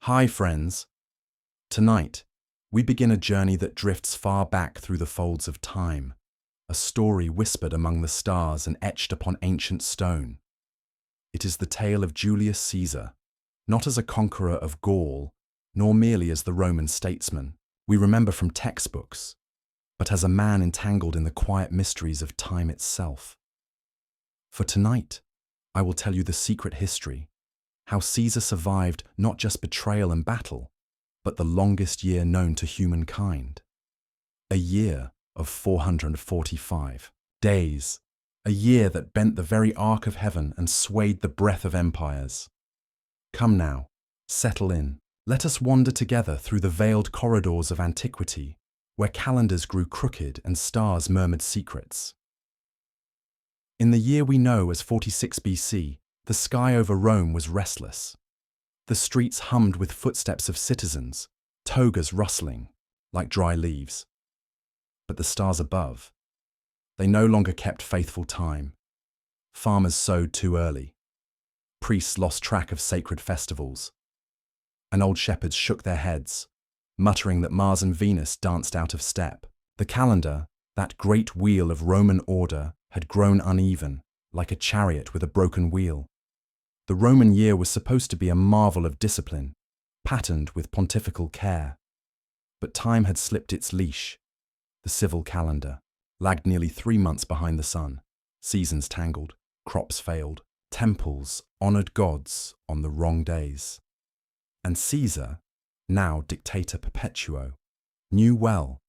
Hi, friends. Tonight, we begin a journey that drifts far back through the folds of time, a story whispered among the stars and etched upon ancient stone. It is the tale of Julius Caesar, not as a conqueror of Gaul, nor merely as the Roman statesman we remember from textbooks, but as a man entangled in the quiet mysteries of time itself. For tonight, I will tell you the secret history, how Caesar survived not just betrayal and battle, but the longest year known to humankind. A year of 445 days, a year that bent the very arc of heaven and swayed the breath of empires. Come now, settle in. Let us wander together through the veiled corridors of antiquity, where calendars grew crooked and stars murmured secrets. In the year we know as 46 BC, the sky over Rome was restless. The streets hummed with footsteps of citizens, togas rustling like dry leaves. But the stars above, they no longer kept faithful time. Farmers sowed too early. Priests lost track of sacred festivals. And old shepherds shook their heads, muttering that Mars and Venus danced out of step. The calendar, that great wheel of Roman order, had grown uneven, like a chariot with a broken wheel. The Roman year was supposed to be a marvel of discipline, patterned with pontifical care. But time had slipped its leash. The civil calendar lagged nearly 3 months behind the sun. Seasons tangled, crops failed, temples honored gods on the wrong days. And Caesar, now dictator perpetuo, knew well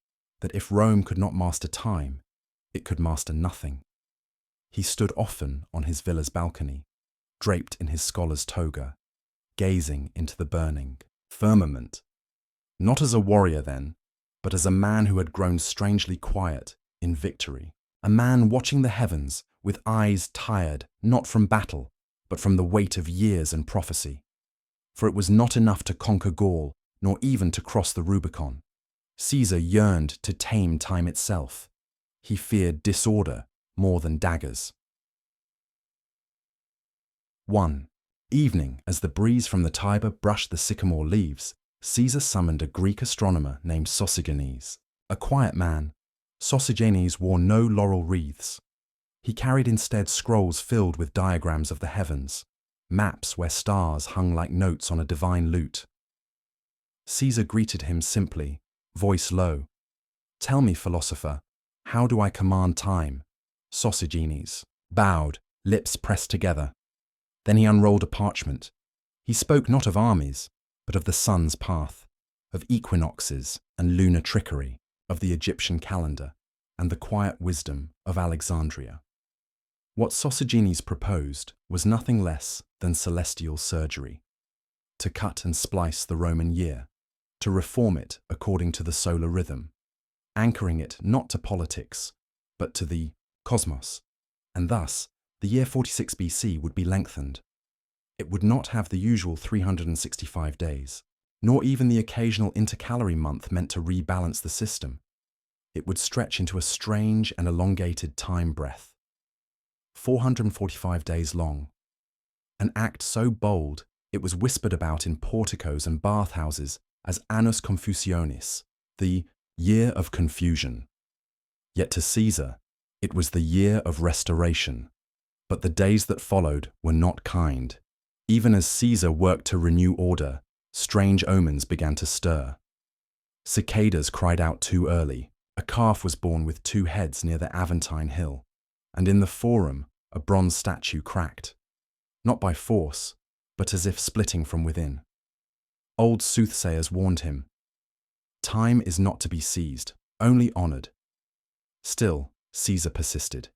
that if Rome could not master time, it could master nothing. He stood often on his villa's balcony, draped in his scholar's toga, gazing into the burning firmament, not as a warrior then, but as a man who had grown strangely quiet in victory, a man watching the heavens with eyes tired not from battle, but from the weight of years and prophecy. For it was not enough to conquer Gaul, nor even to cross the Rubicon. Caesar yearned to tame time itself. He feared disorder more than daggers. 1. Evening, as the breeze from the Tiber brushed the sycamore leaves, Caesar summoned a Greek astronomer named Sosigenes. A quiet man, Sosigenes wore no laurel wreaths. He carried instead scrolls filled with diagrams of the heavens, maps where stars hung like notes on a divine lute. Caesar greeted him simply, voice low. "Tell me, philosopher, how do I command time?" Sosigenes bowed, lips pressed together. Then he unrolled a parchment. He spoke not of armies, but of the sun's path, of equinoxes and lunar trickery, of the Egyptian calendar, and the quiet wisdom of Alexandria. What Sosigenes proposed was nothing less than celestial surgery, to cut and splice the Roman year, to reform it according to the solar rhythm, anchoring it not to politics, but to the cosmos, and thus the year 46 BC would be lengthened. It would not have the usual 365 days, nor even the occasional intercalary month meant to rebalance the system. It would stretch into a strange and elongated time breath. 445 days long. An act so bold, it was whispered about in porticos and bathhouses as Annus Confusionis, the year of confusion. Yet to Caesar, it was the year of restoration. But the days that followed were not kind. Even as Caesar worked to renew order, strange omens began to stir. Cicadas cried out too early. A calf was born with 2 heads near the Aventine Hill, and in the Forum a bronze statue cracked, not by force, but as if splitting from within. Old soothsayers warned him, time is not to be seized, only honored. Still, Caesar persisted.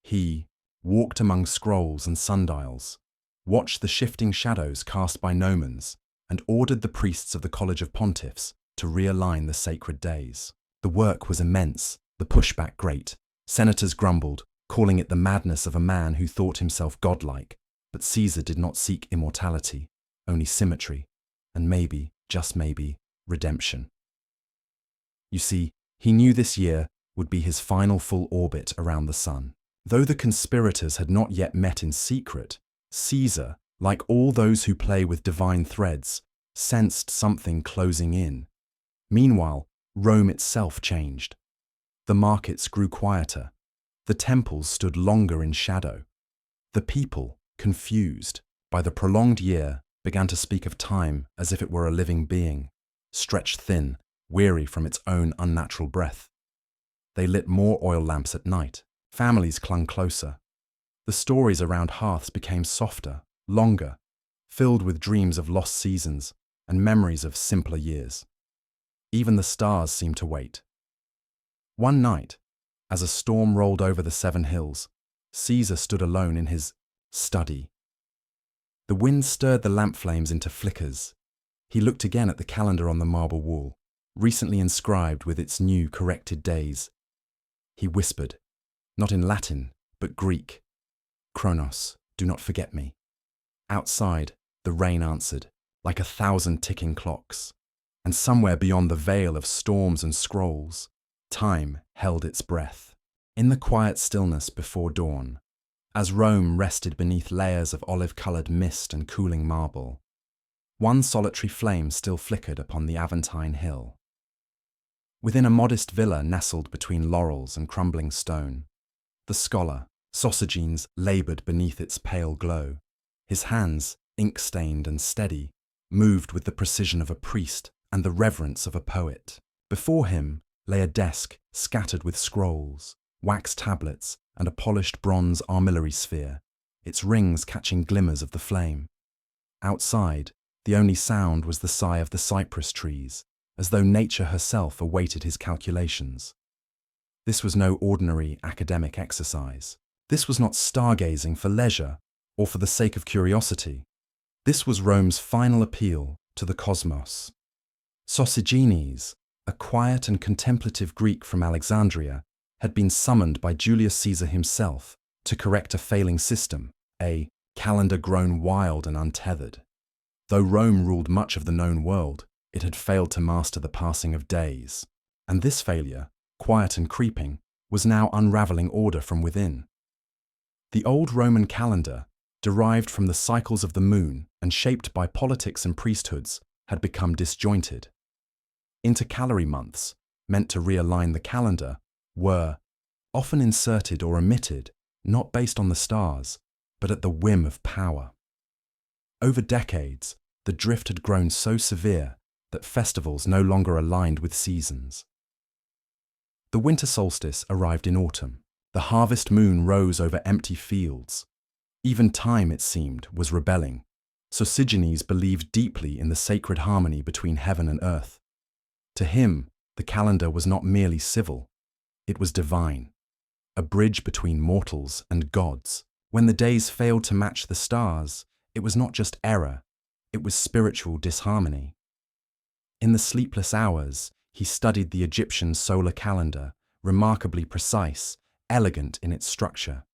He walked among scrolls and sundials, watched the shifting shadows cast by nomans, and ordered the priests of the College of Pontiffs to realign the sacred days. The work was immense, the pushback great. Senators grumbled, calling it the madness of a man who thought himself godlike. But Caesar did not seek immortality, only symmetry, and maybe, just maybe, redemption. You see, he knew this year would be his final full orbit around the sun. Though the conspirators had not yet met in secret, Caesar, like all those who play with divine threads, sensed something closing in. Meanwhile, Rome itself changed. The markets grew quieter. The temples stood longer in shadow. The people, confused by the prolonged year, began to speak of time as if it were a living being, stretched thin, weary from its own unnatural breath. They lit more oil lamps at night. Families clung closer. The stories around hearths became softer, longer, filled with dreams of lost seasons and memories of simpler years. Even the stars seemed to wait. One night, as a storm rolled over the 7 hills, Caesar stood alone in his study. The wind stirred the lamp flames into flickers. He looked again at the calendar on the marble wall, recently inscribed with its new corrected days. He whispered, not in Latin, but Greek, "Chronos, do not forget me." Outside, the rain answered, like 1,000 ticking clocks. And somewhere beyond the veil of storms and scrolls, time held its breath. In the quiet stillness before dawn, as Rome rested beneath layers of olive-coloured mist and cooling marble, one solitary flame still flickered upon the Aventine hill. Within a modest villa nestled between laurels and crumbling stone, the scholar, Sosigenes, laboured beneath its pale glow. His hands, ink-stained and steady, moved with the precision of a priest and the reverence of a poet. Before him lay a desk scattered with scrolls, wax tablets, and a polished bronze armillary sphere, its rings catching glimmers of the flame. Outside, the only sound was the sigh of the cypress trees, as though nature herself awaited his calculations. This was no ordinary academic exercise. This was not stargazing for leisure or for the sake of curiosity. This was Rome's final appeal to the cosmos. Sosigenes, a quiet and contemplative Greek from Alexandria, had been summoned by Julius Caesar himself to correct a failing system, a calendar grown wild and untethered. Though Rome ruled much of the known world, it had failed to master the passing of days. And this failure, quiet and creeping, was now unravelling order from within. The old Roman calendar, derived from the cycles of the moon and shaped by politics and priesthoods, had become disjointed. Intercalary months, meant to realign the calendar, were often inserted or omitted, not based on the stars, but at the whim of power. Over decades, the drift had grown so severe that festivals no longer aligned with seasons. The winter solstice arrived in autumn. The harvest moon rose over empty fields. Even time, it seemed, was rebelling. Sosigenes believed deeply in the sacred harmony between heaven and earth. To him, the calendar was not merely civil, it was divine, a bridge between mortals and gods. When the days failed to match the stars, it was not just error, it was spiritual disharmony. In the sleepless hours, he studied the Egyptian solar calendar, remarkably precise, elegant in its structure.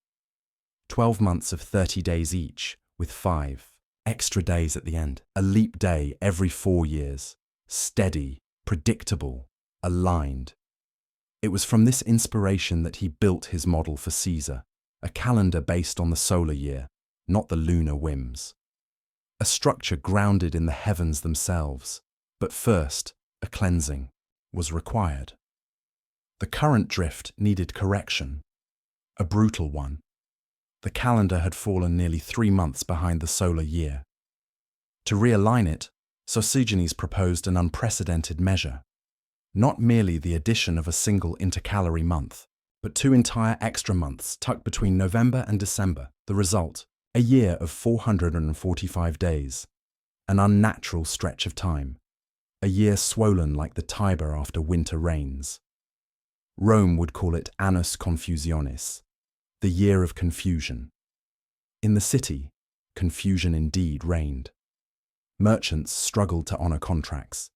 12 months of 30 days each, with 5 extra days at the end, a leap day every 4 years, steady, predictable, aligned. It was from this inspiration that he built his model for Caesar, a calendar based on the solar year, not the lunar whims. A structure grounded in the heavens themselves, but first, a cleansing was required. The current drift needed correction, a brutal one. The calendar had fallen nearly 3 months behind the solar year. To realign it, Sosigenes proposed an unprecedented measure. Not merely the addition of a single intercalary month, but 2 entire extra months tucked between November and December. The result, a year of 445 days, an unnatural stretch of time, a year swollen like the Tiber after winter rains. Rome would call it Annus Confusionis, the year of confusion. In the city, confusion indeed reigned. Merchants struggled to honour contracts.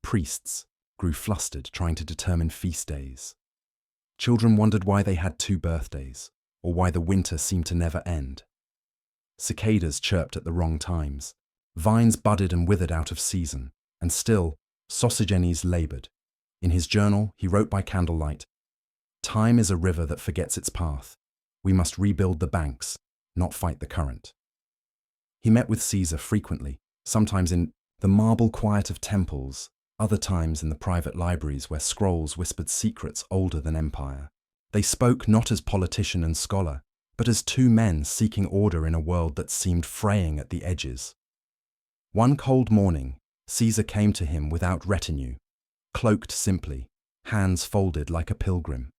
Priests grew flustered trying to determine feast days. Children wondered why they had 2 birthdays, or why the winter seemed to never end. Cicadas chirped at the wrong times. Vines budded and withered out of season, and still, Sosigenes laboured. In his journal, he wrote by candlelight, "Time is a river that forgets its path. We must rebuild the banks, not fight the current." He met with Caesar frequently, sometimes in The marble quiet of temples, other times in the private libraries where scrolls whispered secrets older than empire. They spoke not as politician and scholar, but as two men seeking order in a world that seemed fraying at the edges. One cold morning, Caesar came to him without retinue, cloaked simply, hands folded like a pilgrim.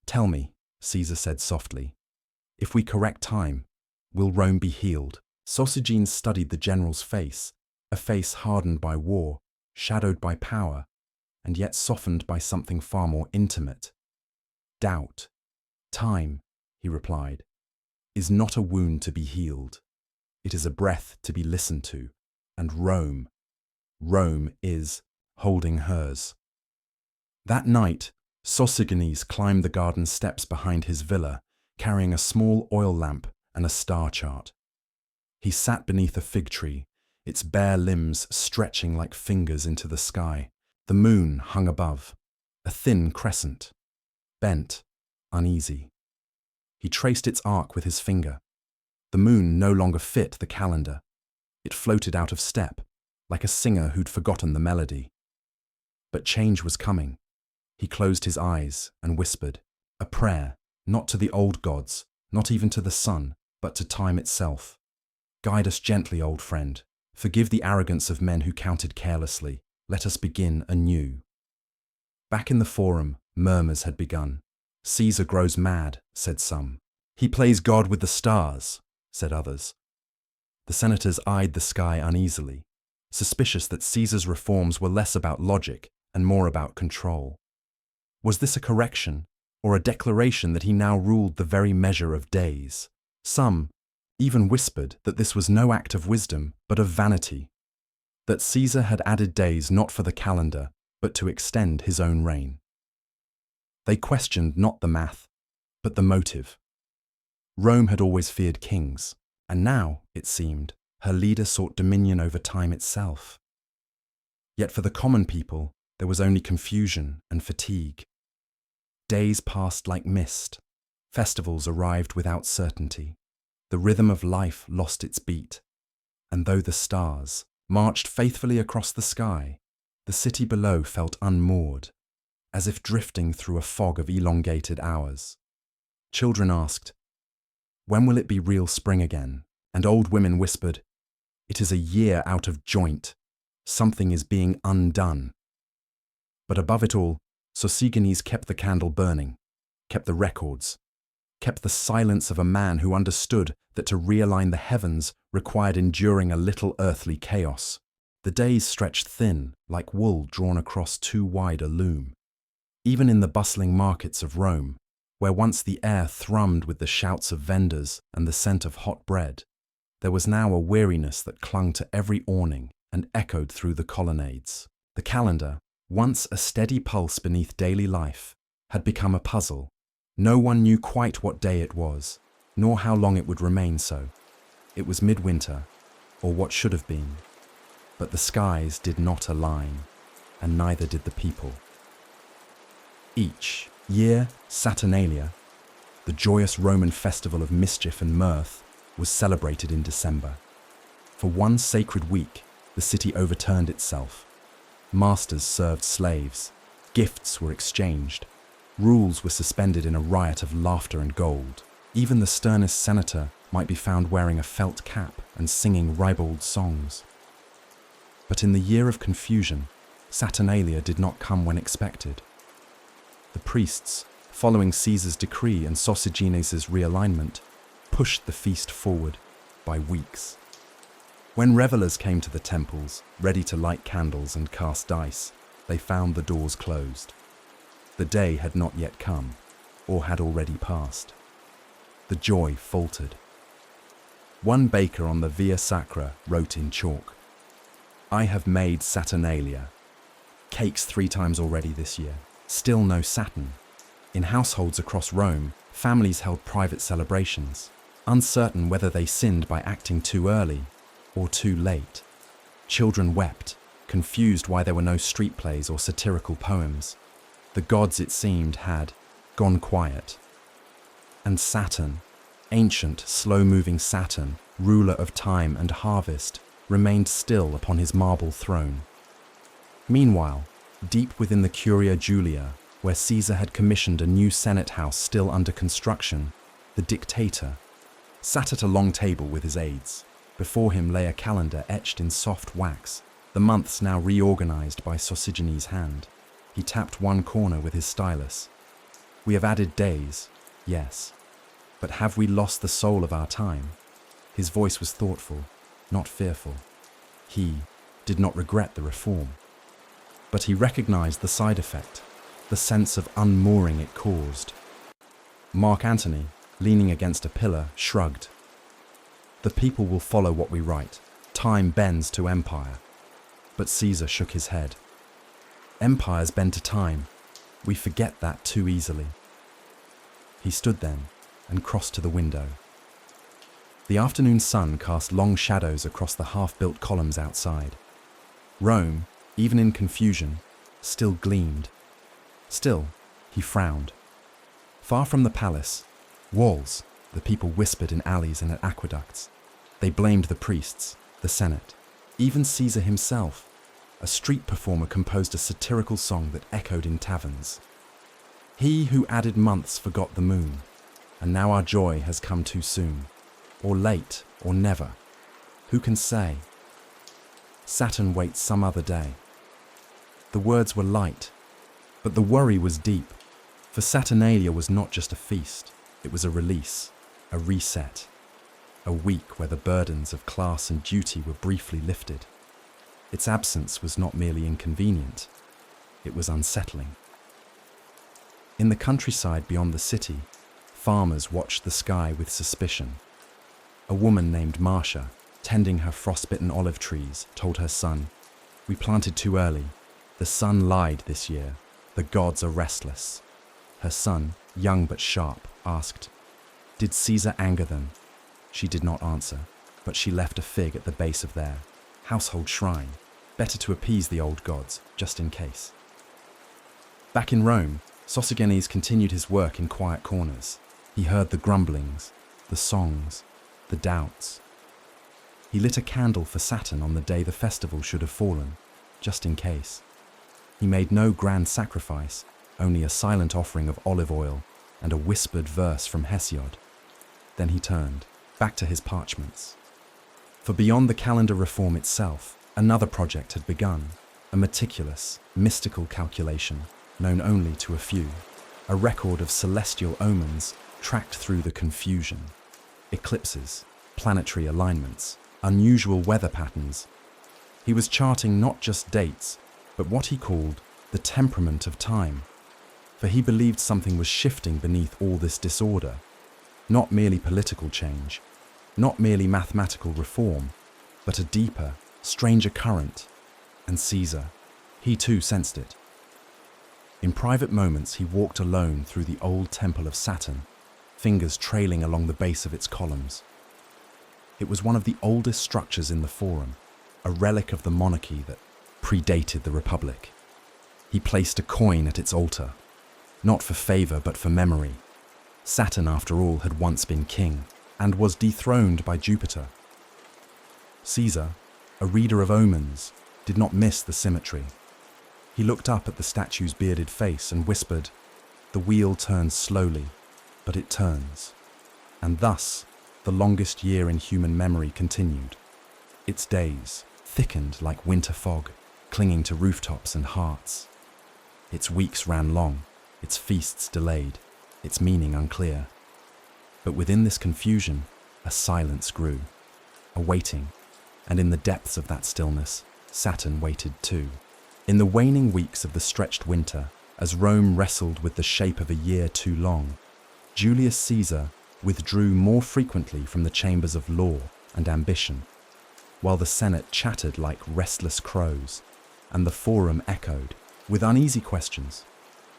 "Tell me," Caesar said softly, "if we correct time, will Rome be healed?" Sosigenes studied the general's face, a face hardened by war, shadowed by power, and yet softened by something far more intimate. "Doubt. Time," he replied, "is not a wound to be healed. It is a breath to be listened to, and Rome is holding hers." That night, Sosigenes climbed the garden steps behind his villa, carrying a small oil lamp and a star chart. He sat beneath a fig tree, its bare limbs stretching like fingers into the sky. The moon hung above, a thin crescent, bent, uneasy. He traced its arc with his finger. The moon no longer fit the calendar. It floated out of step, like a singer who'd forgotten the melody. But change was coming. He closed his eyes and whispered, a prayer, not to the old gods, not even to the sun, but to time itself. "Guide us gently, old friend. Forgive the arrogance of men who counted carelessly. Let us begin anew." Back in the forum, murmurs had begun. "Caesar grows mad," said some. "He plays God with the stars," said others. The senators eyed the sky uneasily, suspicious that Caesar's reforms were less about logic and more about control. Was this a correction, or a declaration that he now ruled the very measure of days? Some even whispered that this was no act of wisdom, but of vanity, that Caesar had added days not for the calendar, but to extend his own reign. They questioned not the math, but the motive. Rome had always feared kings, and now, it seemed, her leader sought dominion over time itself. Yet for the common people, there was only confusion and fatigue. Days passed like mist. Festivals arrived without certainty. The rhythm of life lost its beat. And though the stars marched faithfully across the sky, the city below felt unmoored, as if drifting through a fog of elongated hours. Children asked, "When will it be real spring again?" And old women whispered, "It is a year out of joint. Something is being undone." But above it all, Sosigenes kept the candle burning, kept the records, kept the silence of a man who understood that to realign the heavens required enduring a little earthly chaos. The days stretched thin, like wool drawn across too wide a loom. Even in the bustling markets of Rome, where once the air thrummed with the shouts of vendors and the scent of hot bread, there was now a weariness that clung to every awning and echoed through the colonnades. The calendar, once a steady pulse beneath daily life, had become a puzzle. No one knew quite what day it was, nor how long it would remain so. It was midwinter, or what should have been. But the skies did not align, and neither did the people. Each year, Saturnalia, the joyous Roman festival of mischief and mirth, was celebrated in December. For one sacred week, the city overturned itself. Masters served slaves, gifts were exchanged, rules were suspended in a riot of laughter and gold. Even the sternest senator might be found wearing a felt cap and singing ribald songs. But in the year of confusion, Saturnalia did not come when expected. The priests, following Caesar's decree and Sosigenes' realignment, pushed the feast forward by weeks. When revelers came to the temples, ready to light candles and cast dice, they found the doors closed. The day had not yet come, or had already passed. The joy faltered. One baker on the Via Sacra wrote in chalk, "I have made Saturnalia. Cakes 3 times already this year. Still no Saturn." In households across Rome, families held private celebrations, uncertain whether they sinned by acting too early or too late. Children wept, confused why there were no street plays or satirical poems. The gods, it seemed, had gone quiet. And Saturn, ancient, slow-moving Saturn, ruler of time and harvest, remained still upon his marble throne. Meanwhile, deep within the Curia Julia, where Caesar had commissioned a new Senate house still under construction, the dictator sat at a long table with his aides. Before him lay a calendar etched in soft wax, the months now reorganized by Sosigenes' hand. He tapped one corner with his stylus. We have added days, yes, but have we lost the soul of our time? His voice was thoughtful, not fearful. He did not regret the reform, but he recognized the side effect, the sense of unmooring it caused. Mark Antony, leaning against a pillar, shrugged. The people will follow what we write. Time bends to empire. But Caesar shook his head. Empires bend to time. We forget that too easily. He stood then and crossed to the window. The afternoon sun cast long shadows across the half-built columns outside. Rome, even in confusion, still gleamed. Still, he frowned. Far from the palace, walls, the people whispered in alleys and at aqueducts. They blamed the priests, the Senate, even Caesar himself. A street performer composed a satirical song that echoed in taverns. He who added months forgot the moon, and now our joy has come too soon, or late, or never. Who can say? Saturn waits some other day. The words were light, but the worry was deep, for Saturnalia was not just a feast, it was a release, a reset, a week where the burdens of class and duty were briefly lifted. Its absence was not merely inconvenient, it was unsettling. In the countryside beyond the city, farmers watched the sky with suspicion. A woman named Marcia, tending her frostbitten olive trees, told her son, "We planted too early. The sun lied this year. The gods are restless." Her son, young but sharp, asked, "Did Caesar anger them?" She did not answer, but she left a fig at the base of their household shrine, better to appease the old gods, just in case. Back in Rome, Sosigenes continued his work in quiet corners. He heard the grumblings, the songs, the doubts. He lit a candle for Saturn on the day the festival should have fallen, just in case. He made no grand sacrifice, only a silent offering of olive oil and a whispered verse from Hesiod. Then he turned, back to his parchments. For beyond the calendar reform itself, another project had begun, a meticulous, mystical calculation, known only to a few, a record of celestial omens tracked through the confusion. Eclipses, planetary alignments, unusual weather patterns. He was charting not just dates, but what he called the temperament of time, for he believed something was shifting beneath all this disorder, not merely political change, not merely mathematical reform, but a deeper, stranger current. And Caesar, he too sensed it. In private moments he walked alone through the old temple of Saturn, fingers trailing along the base of its columns. It was one of the oldest structures in the Forum, a relic of the monarchy that predated the Republic. He placed a coin at its altar, not for favor but for memory. Saturn, after all, had once been king, and was dethroned by Jupiter. Caesar, a reader of omens, did not miss the symmetry. He looked up at the statue's bearded face and whispered, "The wheel turns slowly, but it turns." And thus, the longest year in human memory continued. Its days thickened like winter fog, clinging to rooftops and hearts. Its weeks ran long, its feasts delayed, its meaning unclear. But within this confusion, a silence grew, a waiting, and in the depths of that stillness, Saturn waited too. In the waning weeks of the stretched winter, as Rome wrestled with the shape of a year too long, Julius Caesar withdrew more frequently from the chambers of law and ambition, while the Senate chattered like restless crows, and the Forum echoed with uneasy questions.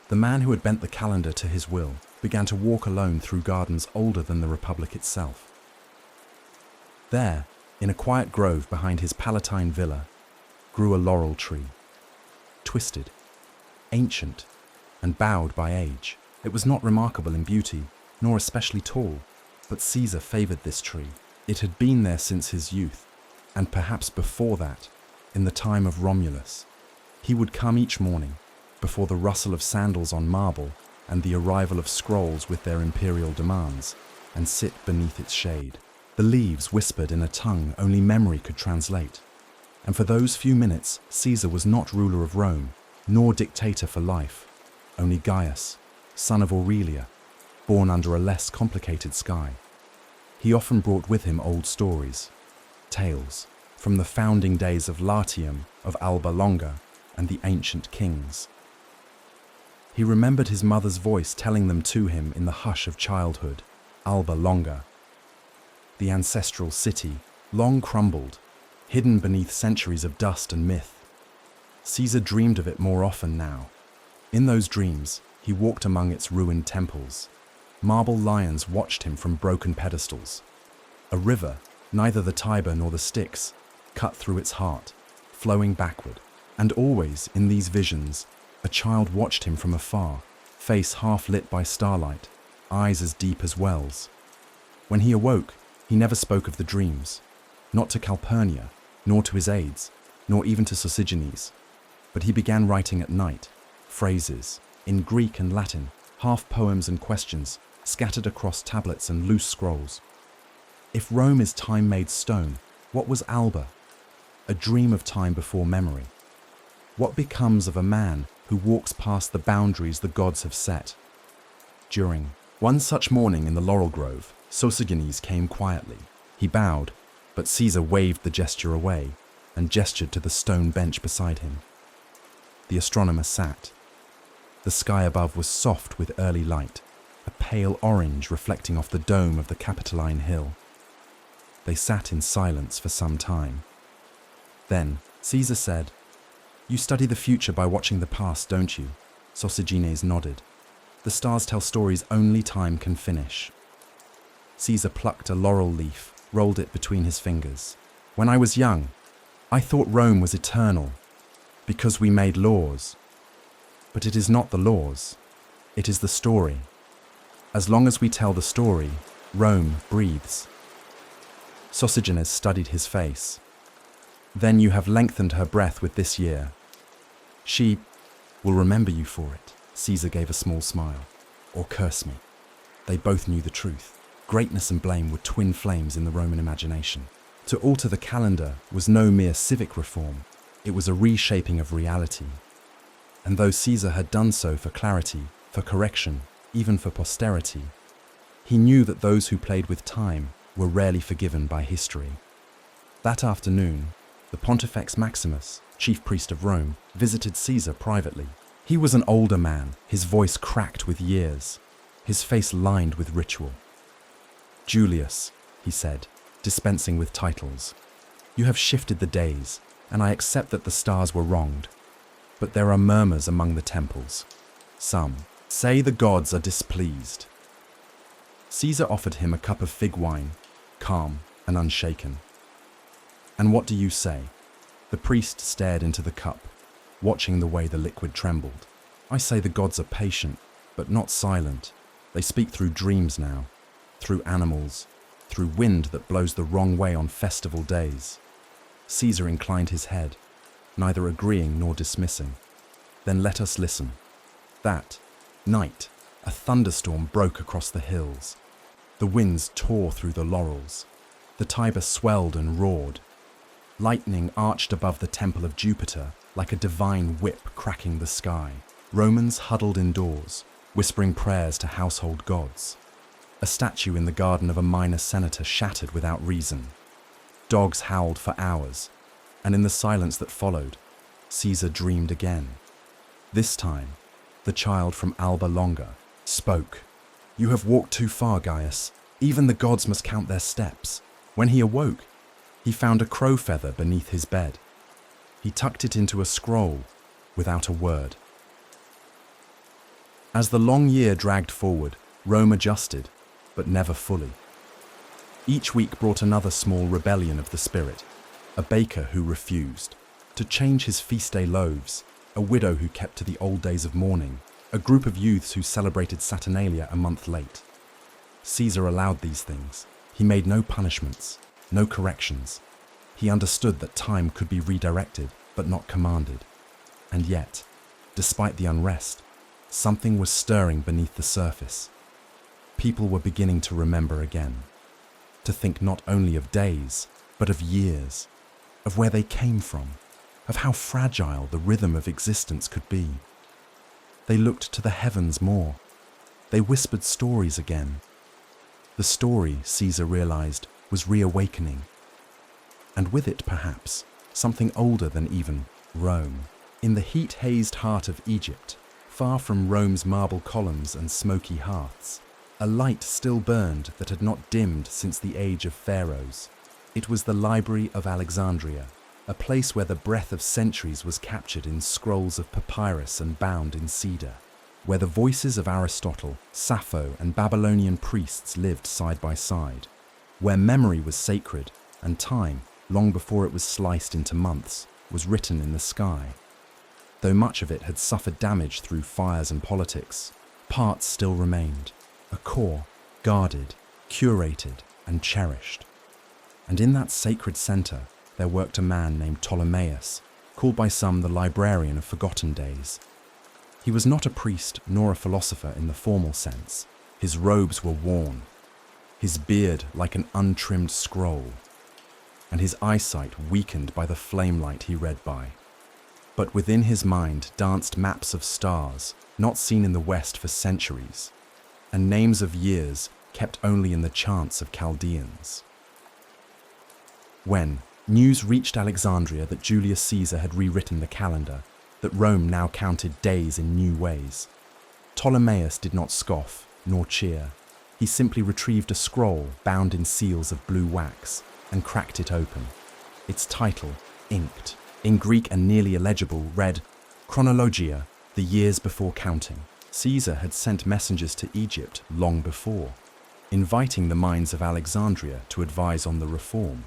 The man who had bent the calendar to his will began to walk alone through gardens older than the Republic itself. There, in a quiet grove behind his Palatine villa, grew a laurel tree. Twisted, ancient, and bowed by age. It was not remarkable in beauty, nor especially tall, but Caesar favored this tree. It had been there since his youth, And perhaps before that, in the time of Romulus, he would come each morning, before the rustle of sandals on marble and the arrival of scrolls with their imperial demands, and sit beneath its shade. The leaves whispered in a tongue only memory could translate. And for those few minutes, Caesar was not ruler of Rome, nor dictator for life, only Gaius, son of Aurelia, born under a less complicated sky. He often brought with him old stories, tales from the founding days of Latium, of Alba Longa, and the ancient kings. He remembered his mother's voice telling them to him in the hush of childhood, Alba Longa. The ancestral city, long crumbled, hidden beneath centuries of dust and myth. Caesar dreamed of it more often now. In those dreams, he walked among its ruined temples. Marble lions watched him from broken pedestals. A river, neither the Tiber nor the Styx, cut through its heart, flowing backward. And always, in these visions, a child watched him from afar, face half lit by starlight, eyes as deep as wells. When he awoke, he never spoke of the dreams, not to Calpurnia, nor to his aides, nor even to Sosigenes. But he began writing at night, phrases, in Greek and Latin, half poems and questions, scattered across tablets and loose scrolls. If Rome is time-made stone, what was Alba? A dream of time before memory. What becomes of a man who walks past the boundaries the gods have set? During one such morning in the laurel grove, Sosigenes came quietly. He bowed, but Caesar waved the gesture away and gestured to the stone bench beside him. The astronomer sat. The sky above was soft with early light, a pale orange reflecting off the dome of the Capitoline hill. They sat in silence for some time. Then Caesar said, "You study the future by watching the past, don't you?" Sosigenes nodded. "The stars tell stories only time can finish." Caesar plucked a laurel leaf, rolled it between his fingers. "When I was young, I thought Rome was eternal, because we made laws. But it is not the laws, it is the story. As long as we tell the story, Rome breathes." Sosigenes studied his face. "Then you have lengthened her breath with this year. She will remember you for it." Caesar gave a small smile. "Or curse me." They both knew the truth. Greatness and blame were twin flames in the Roman imagination. To alter the calendar was no mere civic reform. It was a reshaping of reality. And though Caesar had done so for clarity, for correction, even for posterity, he knew that those who played with time were rarely forgiven by history. That afternoon, the Pontifex Maximus, chief priest of Rome, visited Caesar privately. He was an older man, his voice cracked with years, his face lined with ritual. "Julius," he said, dispensing with titles, "you have shifted the days, and I accept that the stars were wronged. But there are murmurs among the temples. Some say the gods are displeased." Caesar offered him a cup of fig wine, calm and unshaken. "And what do you say?" The priest stared into the cup, watching the way the liquid trembled. "I say the gods are patient, but not silent. They speak through dreams now, through animals, through wind that blows the wrong way on festival days." Caesar inclined his head, neither agreeing nor dismissing. "Then let us listen." That night, a thunderstorm broke across the hills. The winds tore through the laurels. The Tiber swelled and roared. Lightning arched above the temple of Jupiter like a divine whip cracking the sky. Romans huddled indoors, whispering prayers to household gods. A statue in the garden of a minor senator shattered without reason. Dogs howled for hours, and in the silence that followed, Caesar dreamed again. This time, the child from Alba Longa spoke. "You have walked too far, Gaius. Even the gods must count their steps." When he awoke, he found a crow feather beneath his bed. He tucked it into a scroll without a word. As the long year dragged forward, Rome adjusted, but never fully. Each week brought another small rebellion of the spirit, a baker who refused to change his feast day loaves, a widow who kept to the old days of mourning, a group of youths who celebrated Saturnalia a month late. Caesar allowed these things. He made no punishments, no corrections. He understood that time could be redirected, but not commanded. And yet, despite the unrest, something was stirring beneath the surface. People were beginning to remember again, to think not only of days, but of years, of where they came from, of how fragile the rhythm of existence could be. They looked to the heavens more. They whispered stories again. The story, Caesar realized, was reawakening. And with it, perhaps, something older than even Rome. In the heat-hazed heart of Egypt, far from Rome's marble columns and smoky hearths, a light still burned that had not dimmed since the age of pharaohs. It was the Library of Alexandria, a place where the breath of centuries was captured in scrolls of papyrus and bound in cedar, where the voices of Aristotle, Sappho, and Babylonian priests lived side by side, where memory was sacred and time, long before it was sliced into months, was written in the sky. Though much of it had suffered damage through fires and politics, parts still remained, a core, guarded, curated, and cherished. And in that sacred center, there worked a man named Ptolemaeus, called by some the librarian of forgotten days. He was not a priest nor a philosopher in the formal sense. His robes were worn, his beard like an untrimmed scroll, and his eyesight weakened by the flame light he read by. But within his mind danced maps of stars, not seen in the West for centuries, and names of years kept only in the chants of Chaldeans. When news reached Alexandria that Julius Caesar had rewritten the calendar, that Rome now counted days in new ways, Ptolemaeus did not scoff nor cheer. He simply retrieved a scroll bound in seals of blue wax and cracked it open. Its title, inked, in Greek and nearly illegible, read, Chronologia, the years before counting. Caesar had sent messengers to Egypt long before, inviting the minds of Alexandria to advise on the reform.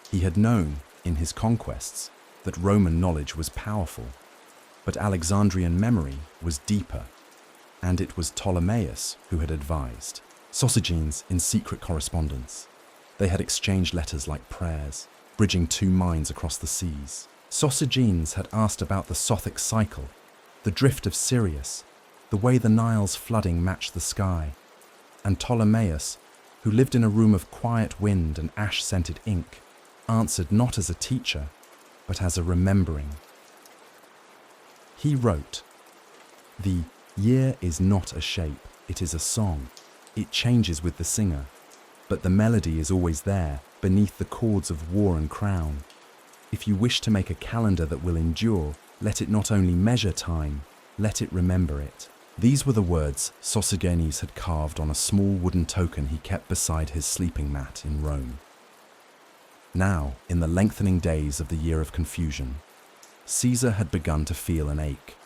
He had known, in his conquests, that Roman knowledge was powerful, but Alexandrian memory was deeper, and it was Ptolemaeus who had advised. Sosigenes in secret correspondence. They had exchanged letters like prayers, bridging two minds across the seas. Sosigenes had asked about the Sothic cycle, the drift of Sirius, the way the Nile's flooding matched the sky, and Ptolemaeus, who lived in a room of quiet wind and ash-scented ink, answered not as a teacher, but as a remembering. He wrote, "The year is not a shape, it is a song. It changes with the singer, but the melody is always there, beneath the chords of war and crown. If you wish to make a calendar that will endure, let it not only measure time, let it remember it." These were the words Sosigenes had carved on a small wooden token he kept beside his sleeping mat in Rome. Now, in the lengthening days of the year of confusion, Caesar had begun to feel an ache,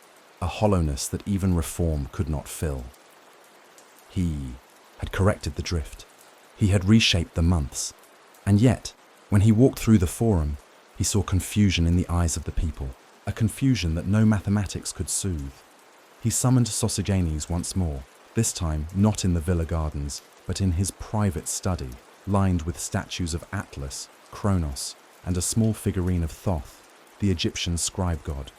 a hollowness that even reform could not fill. He had corrected the drift. He had reshaped the months. And yet, when he walked through the forum, he saw confusion in the eyes of the people, a confusion that no mathematics could soothe. He summoned Sosigenes once more, this time not in the villa gardens, but in his private study, lined with statues of Atlas, Kronos, and a small figurine of Thoth, the Egyptian scribe god.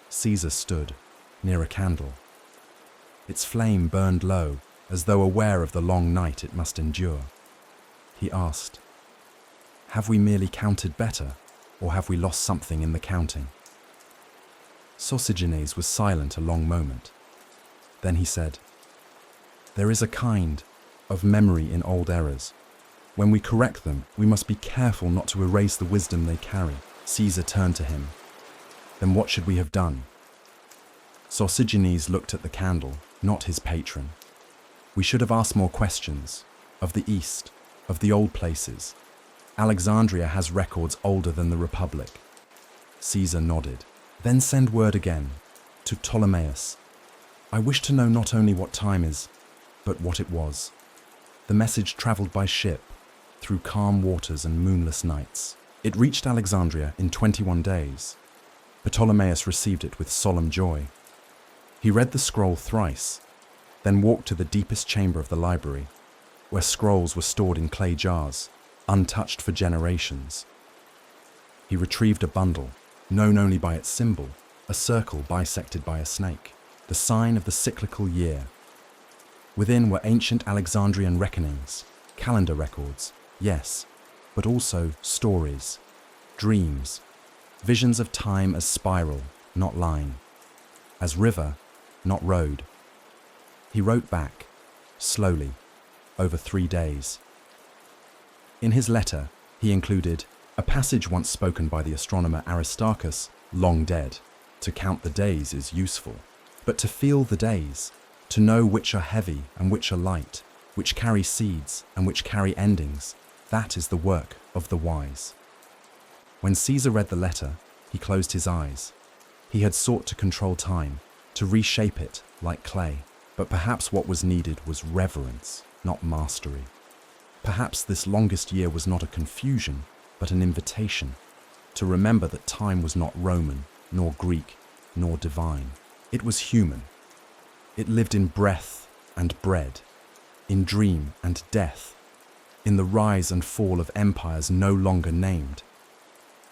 Caesar stood, near a candle. Its flame burned low, as though aware of the long night it must endure. He asked, "Have we merely counted better, or have we lost something in the counting?" Sosigenes was silent a long moment. Then he said, "There is a kind of memory in old errors. When we correct them, we must be careful not to erase the wisdom they carry." Caesar turned to him. "Then what should we have done?" Sosigenes looked at the candle, not his patron. "We should have asked more questions, of the East, of the old places. Alexandria has records older than the Republic." Caesar nodded. "Then send word again, to Ptolemaeus. I wish to know not only what time is, but what it was." The message traveled by ship, through calm waters and moonless nights. It reached Alexandria in 21 days. Ptolemaeus received it with solemn joy. He read the scroll thrice, then walked to the deepest chamber of the library, where scrolls were stored in clay jars, untouched for generations. He retrieved a bundle, known only by its symbol, a circle bisected by a snake, the sign of the cyclical year. Within were ancient Alexandrian reckonings, calendar records, yes, but also stories, dreams, visions of time as spiral, not line, as river, not road. He wrote back, slowly, over 3 days. In his letter, he included a passage once spoken by the astronomer Aristarchus, long dead. To count the days is useful, but to feel the days, to know which are heavy and which are light, which carry seeds and which carry endings, that is the work of the wise. When Caesar read the letter, he closed his eyes. He had sought to control time, to reshape it like clay, but perhaps what was needed was reverence, not mastery. Perhaps this longest year was not a confusion, but an invitation to remember that time was not Roman, nor Greek, nor divine. It was human. It lived in breath and bread, in dream and death, in the rise and fall of empires no longer named.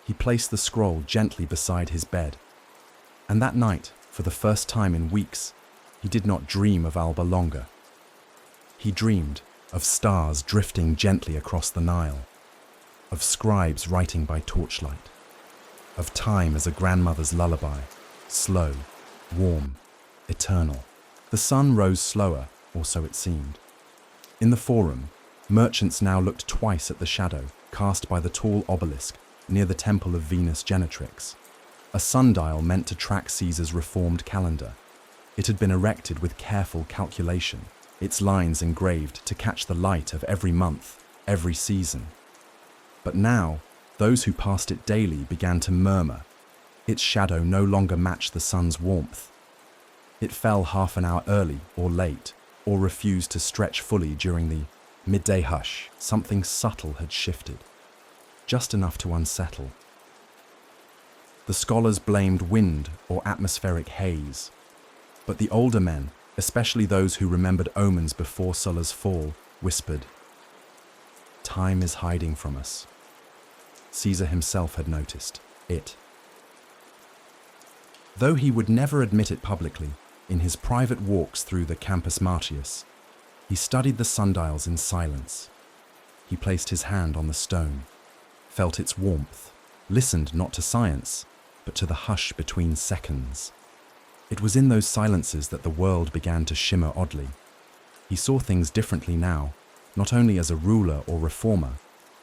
He placed the scroll gently beside his bed, and that night, for the first time in weeks, he did not dream of Alba Longa. He dreamed of stars drifting gently across the Nile, of scribes writing by torchlight, of time as a grandmother's lullaby, slow, warm, eternal. The sun rose slower, or so it seemed. In the forum, merchants now looked twice at the shadow cast by the tall obelisk near the temple of Venus Genetrix, a sundial meant to track Caesar's reformed calendar. It had been erected with careful calculation, its lines engraved to catch the light of every month, every season. But now, those who passed it daily began to murmur. Its shadow no longer matched the sun's warmth. It fell half an hour early or late, or refused to stretch fully during the midday hush. Something subtle had shifted, just enough to unsettle. The scholars blamed wind or atmospheric haze, but the older men, especially those who remembered omens before Sulla's fall, whispered, "Time is hiding from us." Caesar himself had noticed it. Though he would never admit it publicly, in his private walks through the Campus Martius, he studied the sundials in silence. He placed his hand on the stone, felt its warmth, listened not to science, but to the hush between seconds. It was in those silences that the world began to shimmer oddly. He saw things differently now, not only as a ruler or reformer,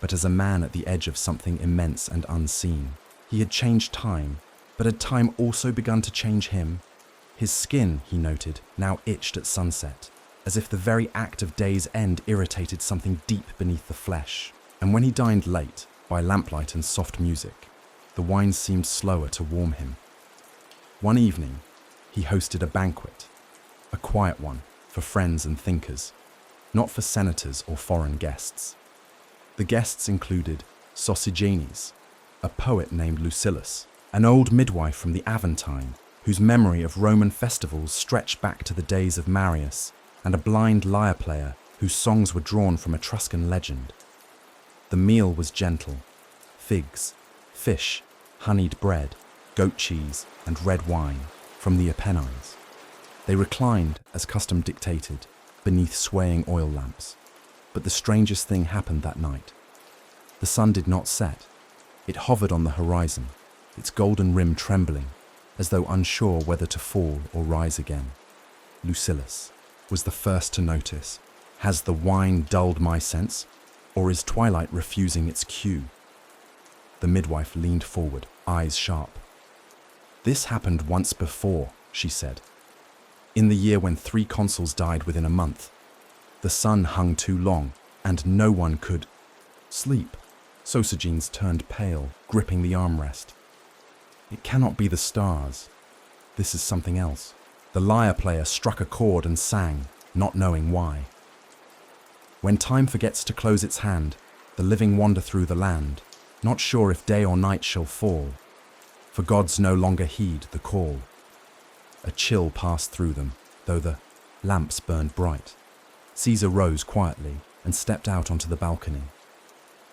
but as a man at the edge of something immense and unseen. He had changed time, but had time also begun to change him? His skin, he noted, now itched at sunset, as if the very act of day's end irritated something deep beneath the flesh. And when he dined late, by lamplight and soft music, the wine seemed slower to warm him. One evening, he hosted a banquet, a quiet one for friends and thinkers, not for senators or foreign guests. The guests included Sosigenes, a poet named Lucilius, an old midwife from the Aventine, whose memory of Roman festivals stretched back to the days of Marius, and a blind lyre player whose songs were drawn from Etruscan legend. The meal was gentle: figs, fish, honeyed bread, goat cheese, and red wine from the Apennines. They reclined, as custom dictated, beneath swaying oil lamps. But the strangest thing happened that night. The sun did not set. It hovered on the horizon, its golden rim trembling, as though unsure whether to fall or rise again. Lucilius was the first to notice. Has the wine dulled my sense, or is twilight refusing its cue? The midwife leaned forward, eyes sharp. This happened once before, she said. In the year when 3 consuls died within a month. The sun hung too long, and no one could sleep. Sosigenes turned pale, gripping the armrest. It cannot be the stars. This is something else. The lyre player struck a chord and sang, not knowing why. When time forgets to close its hand, the living wander through the land, not sure if day or night shall fall, for gods no longer heed the call. A chill passed through them, though the lamps burned bright. Caesar rose quietly and stepped out onto the balcony.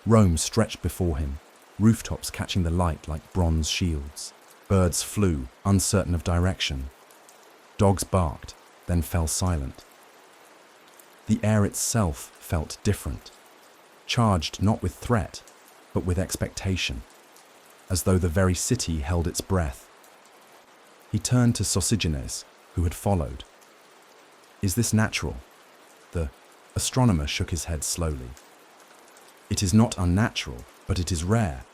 Rome stretched before him, rooftops catching the light like bronze shields. Birds flew, uncertain of direction. Dogs barked, then fell silent. The air itself felt different, charged not with threat, but with expectation, as though the very city held its breath. He turned to Sosigenes, who had followed. "Is this natural?" The astronomer shook his head slowly. "It is not unnatural, but it is rare,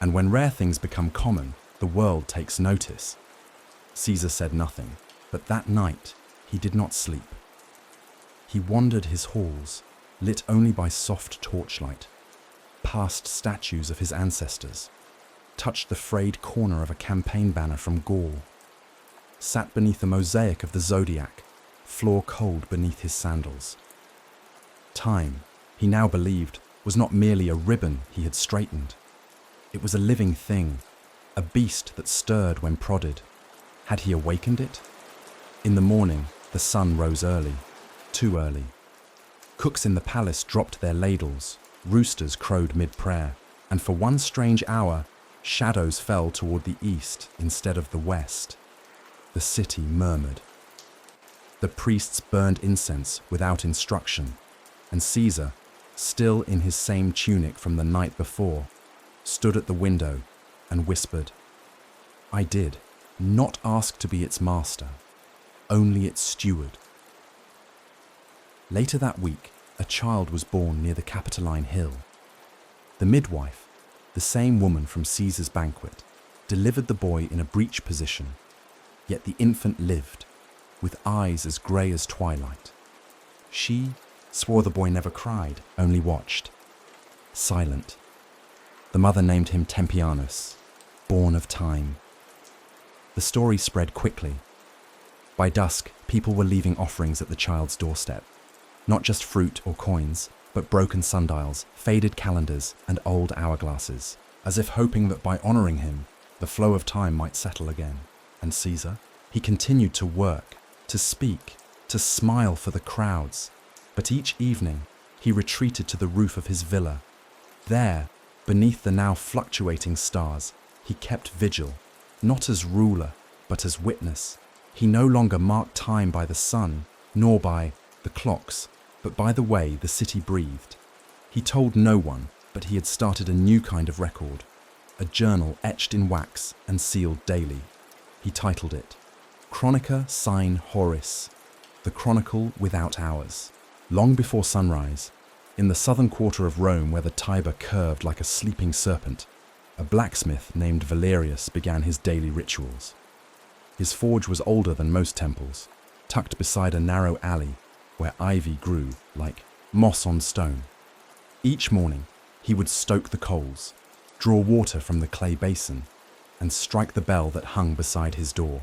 and when rare things become common, the world takes notice." Caesar said nothing, but that night he did not sleep. He wandered his halls, lit only by soft torchlight, past statues of his ancestors, touched the frayed corner of a campaign banner from Gaul, sat beneath a mosaic of the zodiac, floor cold beneath his sandals. Time, he now believed, was not merely a ribbon he had straightened. It was a living thing, a beast that stirred when prodded. Had he awakened it? In the morning, the sun rose early, too early. Cooks in the palace dropped their ladles, roosters crowed mid-prayer, and for one strange hour, shadows fell toward the east instead of the west. The city murmured. The priests burned incense without instruction, and Caesar, still in his same tunic from the night before, stood at the window and whispered, "I did not ask to be its master, only its steward." Later that week, a child was born near the Capitoline Hill. The midwife, the same woman from Caesar's banquet, delivered the boy in a breech position, yet the infant lived, with eyes as grey as twilight. She swore the boy never cried, only watched. Silent. The mother named him Tempianus, born of time. The story spread quickly. By dusk, people were leaving offerings at the child's doorstep. Not just fruit or coins, but broken sundials, faded calendars, and old hourglasses, as if hoping that by honouring him, the flow of time might settle again. And Caesar? He continued to work, to speak, to smile for the crowds. But each evening, he retreated to the roof of his villa. There, beneath the now fluctuating stars, he kept vigil, not as ruler, but as witness. He no longer marked time by the sun, nor by the clocks, but by the way the city breathed. He told no one, but he had started a new kind of record, a journal etched in wax and sealed daily. He titled it, Chronica Sine Horis, the Chronicle Without Hours. Long before sunrise, in the southern quarter of Rome where the Tiber curved like a sleeping serpent, a blacksmith named Valerius began his daily rituals. His forge was older than most temples, tucked beside a narrow alley where ivy grew like moss on stone. Each morning, he would stoke the coals, draw water from the clay basin, and strike the bell that hung beside his door.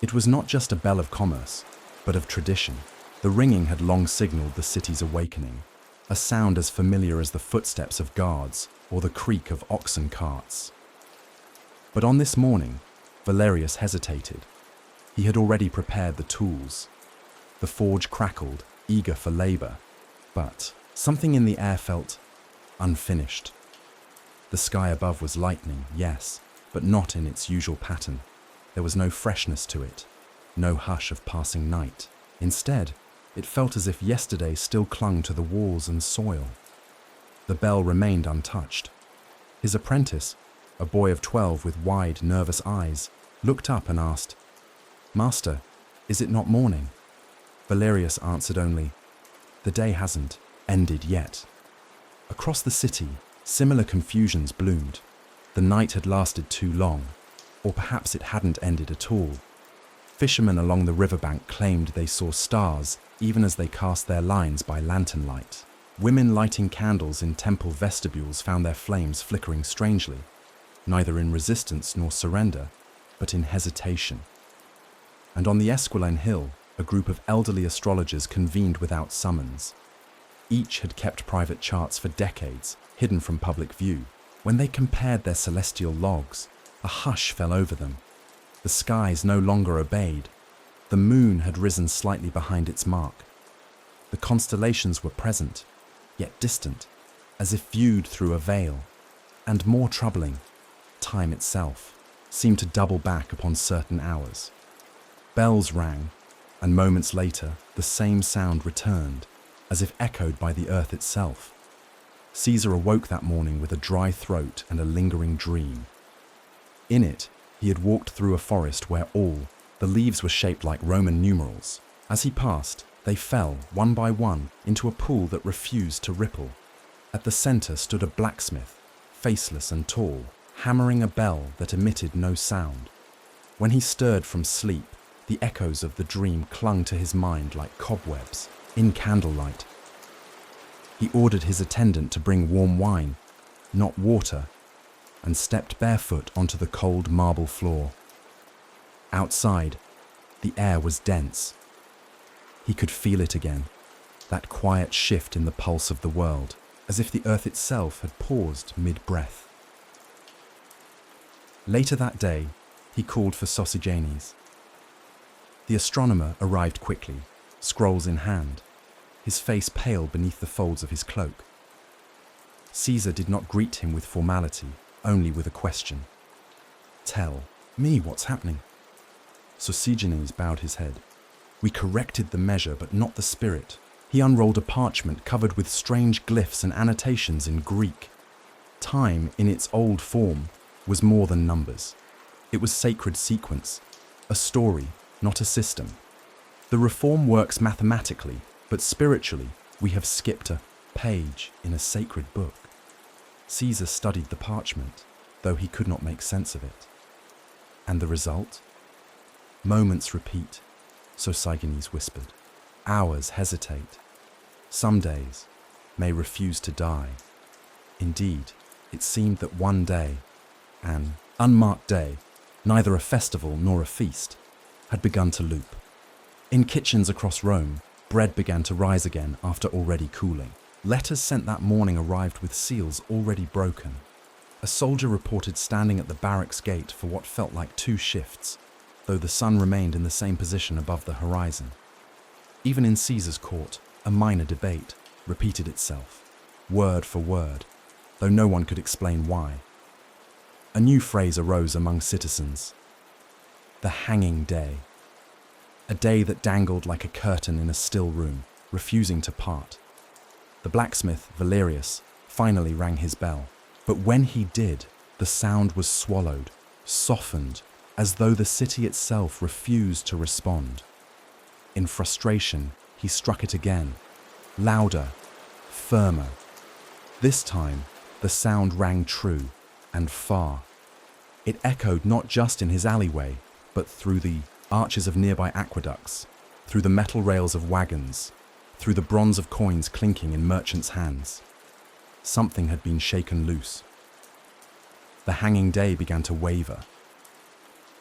It was not just a bell of commerce, but of tradition. The ringing had long signaled the city's awakening, a sound as familiar as the footsteps of guards or the creak of oxen carts. But on this morning, Valerius hesitated. He had already prepared the tools. The forge crackled, eager for labor, but something in the air felt unfinished. The sky above was lightning, yes, but not in its usual pattern. There was no freshness to it, no hush of passing night. Instead, it felt as if yesterday still clung to the walls and soil. The bell remained untouched. His apprentice, a boy of 12 with wide, nervous eyes, looked up and asked, "Master, is it not morning?" Valerius answered only, "The day hasn't ended yet." Across the city, similar confusions bloomed. The night had lasted too long, or perhaps it hadn't ended at all. Fishermen along the riverbank claimed they saw stars even as they cast their lines by lantern light. Women lighting candles in temple vestibules found their flames flickering strangely, neither in resistance nor surrender, but in hesitation. And on the Esquiline Hill, a group of elderly astrologers convened without summons. Each had kept private charts for decades, hidden from public view. When they compared their celestial logs, a hush fell over them. The skies no longer obeyed. The moon had risen slightly behind its mark. The constellations were present, yet distant, as if viewed through a veil. And more troubling, time itself seemed to double back upon certain hours. Bells rang, and moments later the same sound returned, as if echoed by the earth itself. Caesar awoke that morning with a dry throat and a lingering dream. In it, he had walked through a forest where the leaves were shaped like Roman numerals. As he passed, they fell, one by one, into a pool that refused to ripple. At the center stood a blacksmith, faceless and tall, hammering a bell that emitted no sound. When he stirred from sleep, the echoes of the dream clung to his mind like cobwebs in candlelight. He ordered his attendant to bring warm wine, not water, and stepped barefoot onto the cold marble floor. Outside, the air was dense. He could feel it again, that quiet shift in the pulse of the world, as if the earth itself had paused mid-breath. Later that day, he called for Sosigenes. The astronomer arrived quickly, scrolls in hand, his face pale beneath the folds of his cloak. Caesar did not greet him with formality, only with a question. "Tell me what's happening." Sosigenes bowed his head. "We corrected the measure, but not the spirit." He unrolled a parchment covered with strange glyphs and annotations in Greek. Time, in its old form, was more than numbers. It was sacred sequence, a story, not a system. The reform works mathematically, but spiritually, we have skipped a page in a sacred book. Caesar studied the parchment, though he could not make sense of it. And the result? Moments repeat, Sosigenes whispered. Hours hesitate. Some days may refuse to die. Indeed, it seemed that one day, an unmarked day, neither a festival nor a feast, had begun to loop. In kitchens across Rome, bread began to rise again after already cooling. Letters sent that morning arrived with seals already broken. A soldier reported standing at the barracks gate for what felt like 2 shifts, though the sun remained in the same position above the horizon. Even in Caesar's court, a minor debate repeated itself, word for word, though no one could explain why. A new phrase arose among citizens: the hanging day. A day that dangled like a curtain in a still room, refusing to part. The blacksmith, Valerius, finally rang his bell, but when he did, the sound was swallowed, softened, as though the city itself refused to respond. In frustration, he struck it again, louder, firmer. This time, the sound rang true and far. It echoed not just in his alleyway, but through the arches of nearby aqueducts, through the metal rails of wagons, through the bronze of coins clinking in merchants' hands. Something had been shaken loose. The hanging day began to waver.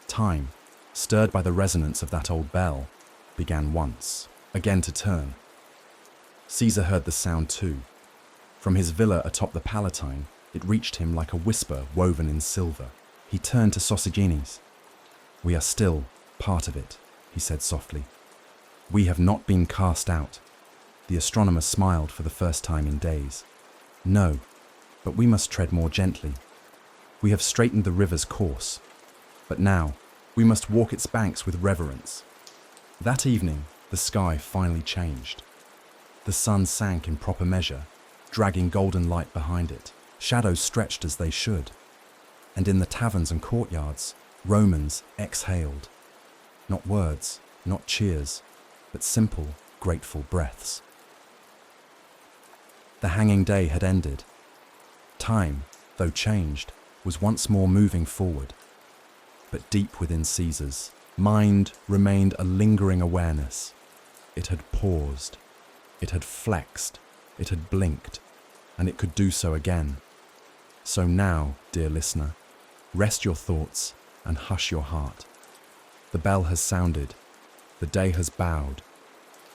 Time, stirred by the resonance of that old bell, began once again to turn. Caesar heard the sound too. From his villa atop the Palatine, it reached him like a whisper woven in silver. He turned to Sosigenes. "We are still part of it," he said softly. "We have not been cast out." The astronomer smiled for the first time in days. "No, but we must tread more gently. We have straightened the river's course, but now we must walk its banks with reverence." That evening, the sky finally changed. The sun sank in proper measure, dragging golden light behind it. Shadows stretched as they should. And in the taverns and courtyards, Romans exhaled. Not words, not cheers, but simple, grateful breaths. The hanging day had ended. Time, though changed, was once more moving forward. But deep within Caesar's mind remained a lingering awareness. It had paused, it had flexed, it had blinked, and it could do so again. So now, dear listener, rest your thoughts and hush your heart. The bell has sounded, the day has bowed,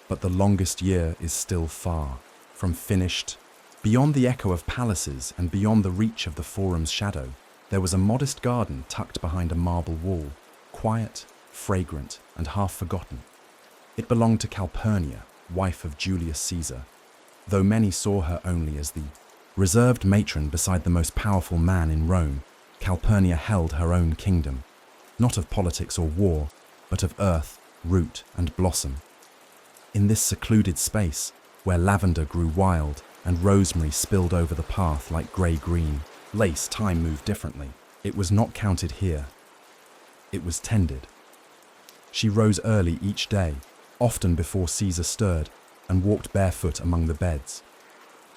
but the longest year is still far from finished. Beyond the echo of palaces and beyond the reach of the forum's shadow, there was a modest garden tucked behind a marble wall, quiet, fragrant, and half forgotten. It belonged to Calpurnia, wife of Julius Caesar, though many saw her only as the Reserved matron beside the most powerful man in Rome, Calpurnia held her own kingdom, not of politics or war, but of earth, root, and blossom. In this secluded space, where lavender grew wild and rosemary spilled over the path like grey-green lace, time moved differently. It was not counted here. It was tended. She rose early each day, often before Caesar stirred, and walked barefoot among the beds.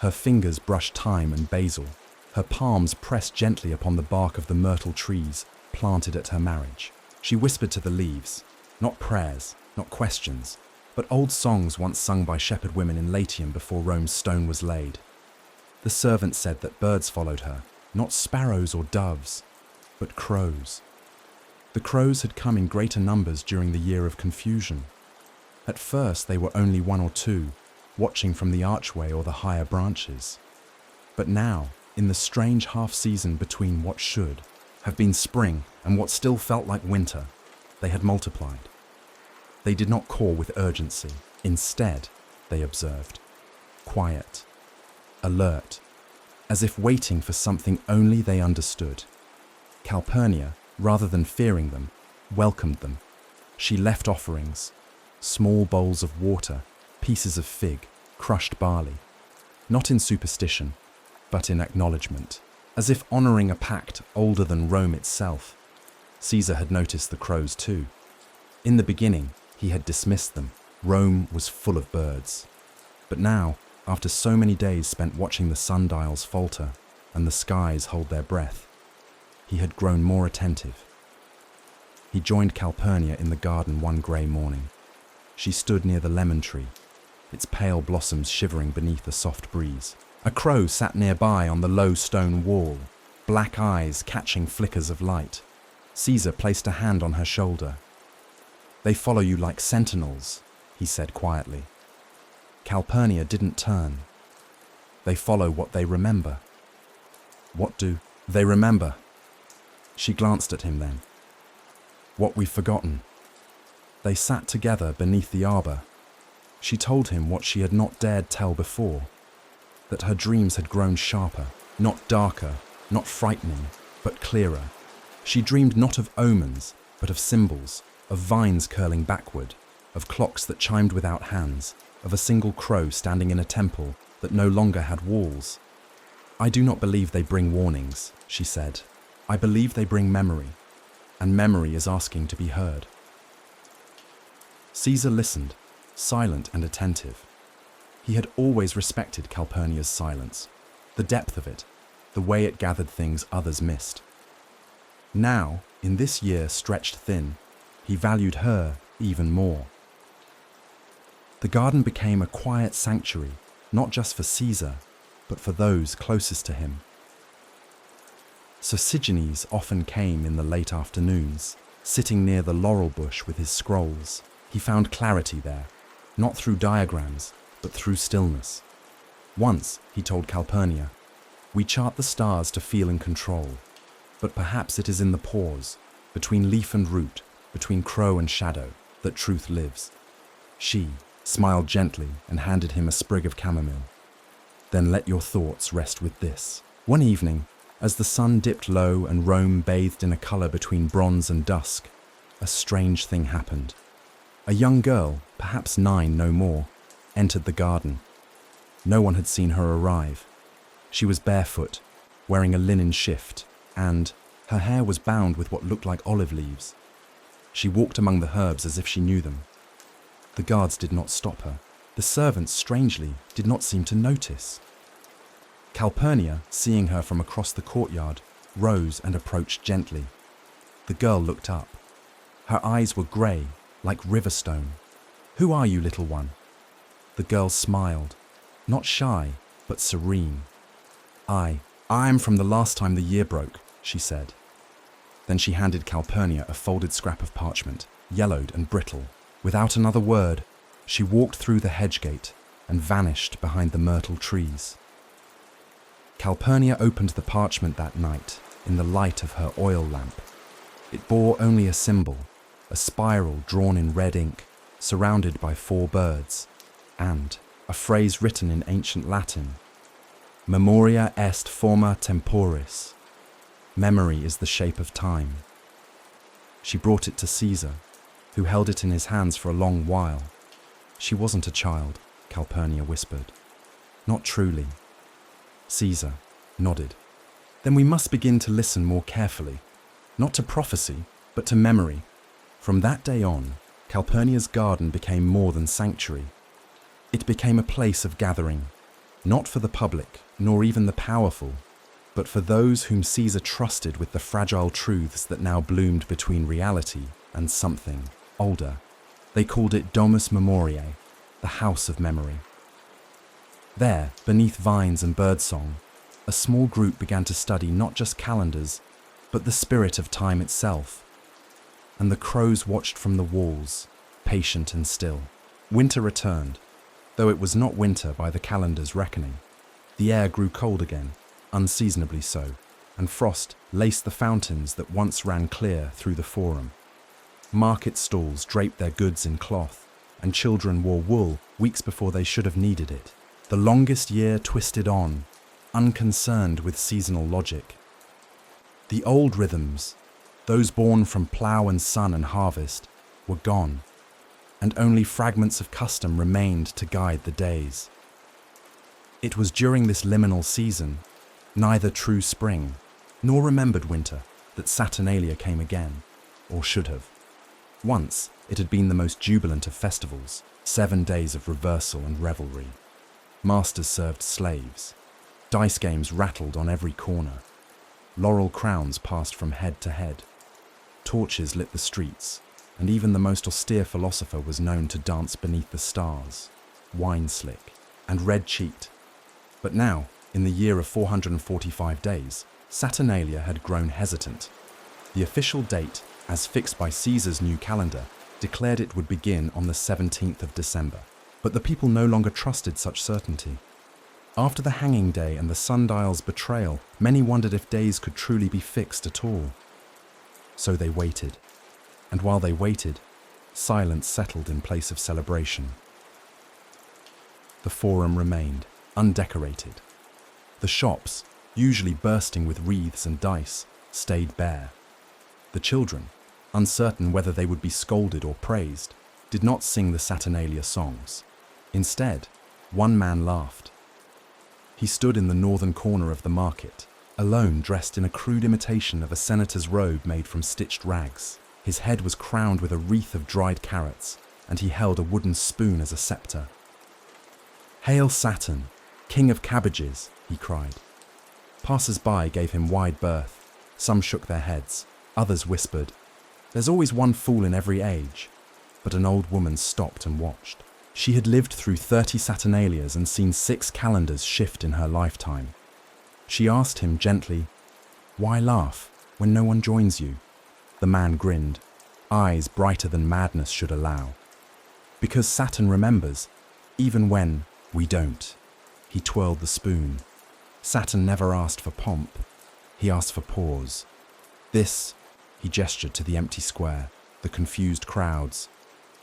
Her fingers brushed thyme and basil. Her palms pressed gently upon the bark of the myrtle trees planted at her marriage. She whispered to the leaves, not prayers, not questions, but old songs once sung by shepherd women in Latium before Rome's stone was laid. The servants said that birds followed her, not sparrows or doves, but crows. The crows had come in greater numbers during the year of confusion. At first they were only one or two, watching from the archway or the higher branches. But now, in the strange half-season between what should have been spring and what still felt like winter, they had multiplied. They did not call with urgency. Instead, they observed, quiet, alert, as if waiting for something only they understood. Calpurnia, rather than fearing them, welcomed them. She left offerings, small bowls of water, pieces of fig, crushed barley, not in superstition, but in acknowledgement, as if honoring a pact older than Rome itself. Caesar had noticed the crows too. In the beginning, he had dismissed them. Rome was full of birds. But now, after so many days spent watching the sundials falter and the skies hold their breath, he had grown more attentive. He joined Calpurnia in the garden one grey morning. She stood near the lemon tree, its pale blossoms shivering beneath a soft breeze. A crow sat nearby on the low stone wall, black eyes catching flickers of light. Caesar placed a hand on her shoulder. "They follow you like sentinels," he said quietly. Calpurnia didn't turn. "They follow what they remember." "What do they remember?" She glanced at him then. "What we've forgotten." They sat together beneath the arbor. She told him what she had not dared tell before, that her dreams had grown sharper, not darker, not frightening, but clearer. She dreamed not of omens, but of symbols, of vines curling backward, of clocks that chimed without hands, of a single crow standing in a temple that no longer had walls. "I do not believe they bring warnings," she said. "I believe they bring memory, and memory is asking to be heard." Caesar listened, silent and attentive. He had always respected Calpurnia's silence, the depth of it, the way it gathered things others missed. Now, in this year stretched thin, he valued her even more. The garden became a quiet sanctuary, not just for Caesar, but for those closest to him. Sosigenes often came in the late afternoons, sitting near the laurel bush with his scrolls. He found clarity there, not through diagrams, but through stillness. Once, he told Calpurnia, "We chart the stars to feel in control, but perhaps it is in the pause, between leaf and root, between crow and shadow, that truth lives." She smiled gently and handed him a sprig of chamomile. "Then let your thoughts rest with this." One evening, as the sun dipped low and Rome bathed in a color between bronze and dusk, a strange thing happened. A young girl, perhaps 9 no more, entered the garden. No one had seen her arrive. She was barefoot, wearing a linen shift, and her hair was bound with what looked like olive leaves. She walked among the herbs as if she knew them. The guards did not stop her. The servants, strangely, did not seem to notice. Calpurnia, seeing her from across the courtyard, rose and approached gently. The girl looked up. Her eyes were grey, like river stone. "Who are you, little one?" The girl smiled, not shy, but serene. I am from the last time the year broke," she said. Then she handed Calpurnia a folded scrap of parchment, yellowed and brittle. Without another word, she walked through the hedge gate and vanished behind the myrtle trees. Calpurnia opened the parchment that night in the light of her oil lamp. It bore only a symbol, a spiral drawn in red ink, surrounded by 4 birds, and a phrase written in ancient Latin, Memoria est forma temporis. Memory is the shape of time. She brought it to Caesar, who held it in his hands for a long while. She wasn't a child, Calpurnia whispered. Not truly. Caesar nodded. Then we must begin to listen more carefully, not to prophecy, but to memory. From that day on, Calpurnia's garden became more than sanctuary. It became a place of gathering, not for the public, nor even the powerful, but for those whom Caesar trusted with the fragile truths that now bloomed between reality and something older. They called it Domus Memoriae, the house of memory. There, beneath vines and birdsong, a small group began to study not just calendars, but the spirit of time itself. And the crows watched from the walls, patient and still. Winter returned, though it was not winter by the calendar's reckoning. The air grew cold again, unseasonably so, and frost laced the fountains that once ran clear through the forum. Market stalls draped their goods in cloth, and children wore wool weeks before they should have needed it. The longest year twisted on, unconcerned with seasonal logic. The old rhythms, those born from plough and sun and harvest, were gone, and only fragments of custom remained to guide the days. It was during this liminal season, neither true spring nor remembered winter, that Saturnalia came again, or should have. Once it had been the most jubilant of festivals, 7 days of reversal and revelry. Masters served slaves. Dice games rattled on every corner. Laurel crowns passed from head to head. Torches lit the streets, and even the most austere philosopher was known to dance beneath the stars, wine-slick and red-cheeked. But now, in the year of 445 days, Saturnalia had grown hesitant. The official date, as fixed by Caesar's new calendar, declared it would begin on the 17th of December. But the people no longer trusted such certainty. After the hanging day and the sundial's betrayal, many wondered if days could truly be fixed at all. So they waited. And while they waited, silence settled in place of celebration. The forum remained, undecorated. The shops, usually bursting with wreaths and dice, stayed bare. The children, uncertain whether they would be scolded or praised, did not sing the Saturnalia songs. Instead, one man laughed. He stood in the northern corner of the market, alone, dressed in a crude imitation of a senator's robe made from stitched rags. His head was crowned with a wreath of dried carrots, and he held a wooden spoon as a scepter. "Hail Saturn, king of cabbages," he cried. Passers-by gave him wide berth. Some shook their heads. Others whispered, "There's always one fool in every age." But an old woman stopped and watched. She had lived through 30 Saturnalias and seen 6 calendars shift in her lifetime. She asked him gently, "Why laugh when no one joins you?" The man grinned, eyes brighter than madness should allow. "Because Saturn remembers, even when we don't." He twirled the spoon. Saturn never asked for pomp. He asked for pause. This, he gestured to the empty square, the confused crowds,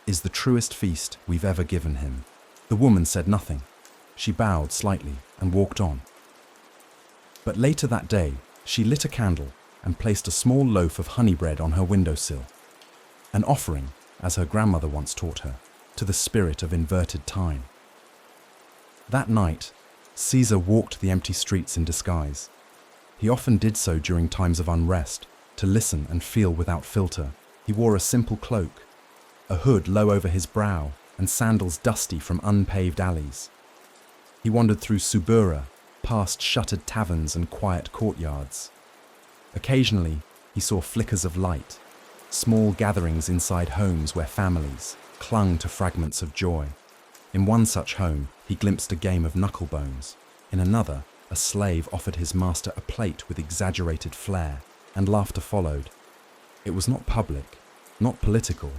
is the truest feast we've ever given him. The woman said nothing. She bowed slightly and walked on. But later that day, she lit a candle and placed a small loaf of honey bread on her windowsill. An offering, as her grandmother once taught her, to the spirit of inverted time. That night, Caesar walked the empty streets in disguise. He often did so during times of unrest, to listen and feel without filter. He wore a simple cloak, a hood low over his brow, and sandals dusty from unpaved alleys. He wandered through Subura, past shuttered taverns and quiet courtyards. Occasionally, he saw flickers of light, small gatherings inside homes where families clung to fragments of joy. In one such home, he glimpsed a game of knucklebones. In another, a slave offered his master a plate with exaggerated flair, and laughter followed. It was not public, not political,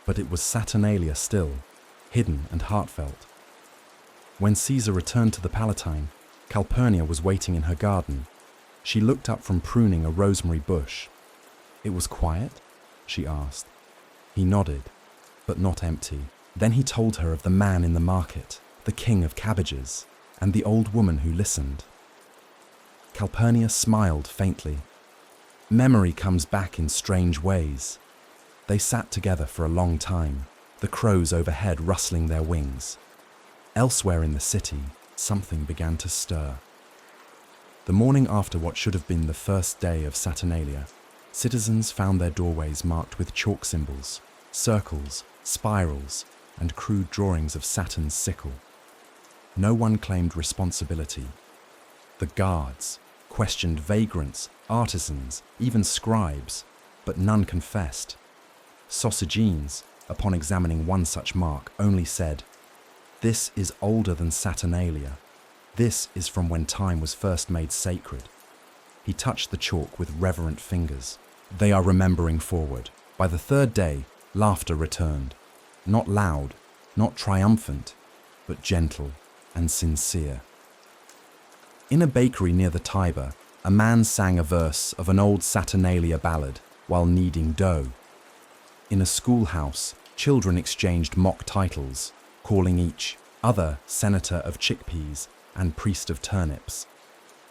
but it was Saturnalia still, hidden and heartfelt. When Caesar returned to the Palatine, Calpurnia was waiting in her garden. She looked up from pruning a rosemary bush. "It was quiet?" she asked. He nodded, but not empty. Then he told her of the man in the market, the king of cabbages, and the old woman who listened. Calpurnia smiled faintly. Memory comes back in strange ways. They sat together for a long time, the crows overhead rustling their wings. Elsewhere in the city, something began to stir. The morning after what should have been the first day of Saturnalia, citizens found their doorways marked with chalk symbols, circles, spirals, and crude drawings of Saturn's sickle. No one claimed responsibility. The guards questioned vagrants, artisans, even scribes, but none confessed. Sosigenes, upon examining one such mark, only said, "This is older than Saturnalia. This is from when time was first made sacred." He touched the chalk with reverent fingers. They are remembering forward. By the third day, laughter returned. Not loud, not triumphant, but gentle and sincere. In a bakery near the Tiber, a man sang a verse of an old Saturnalia ballad while kneading dough. In a schoolhouse, children exchanged mock titles, calling each other senator of chickpeas and priest of turnips.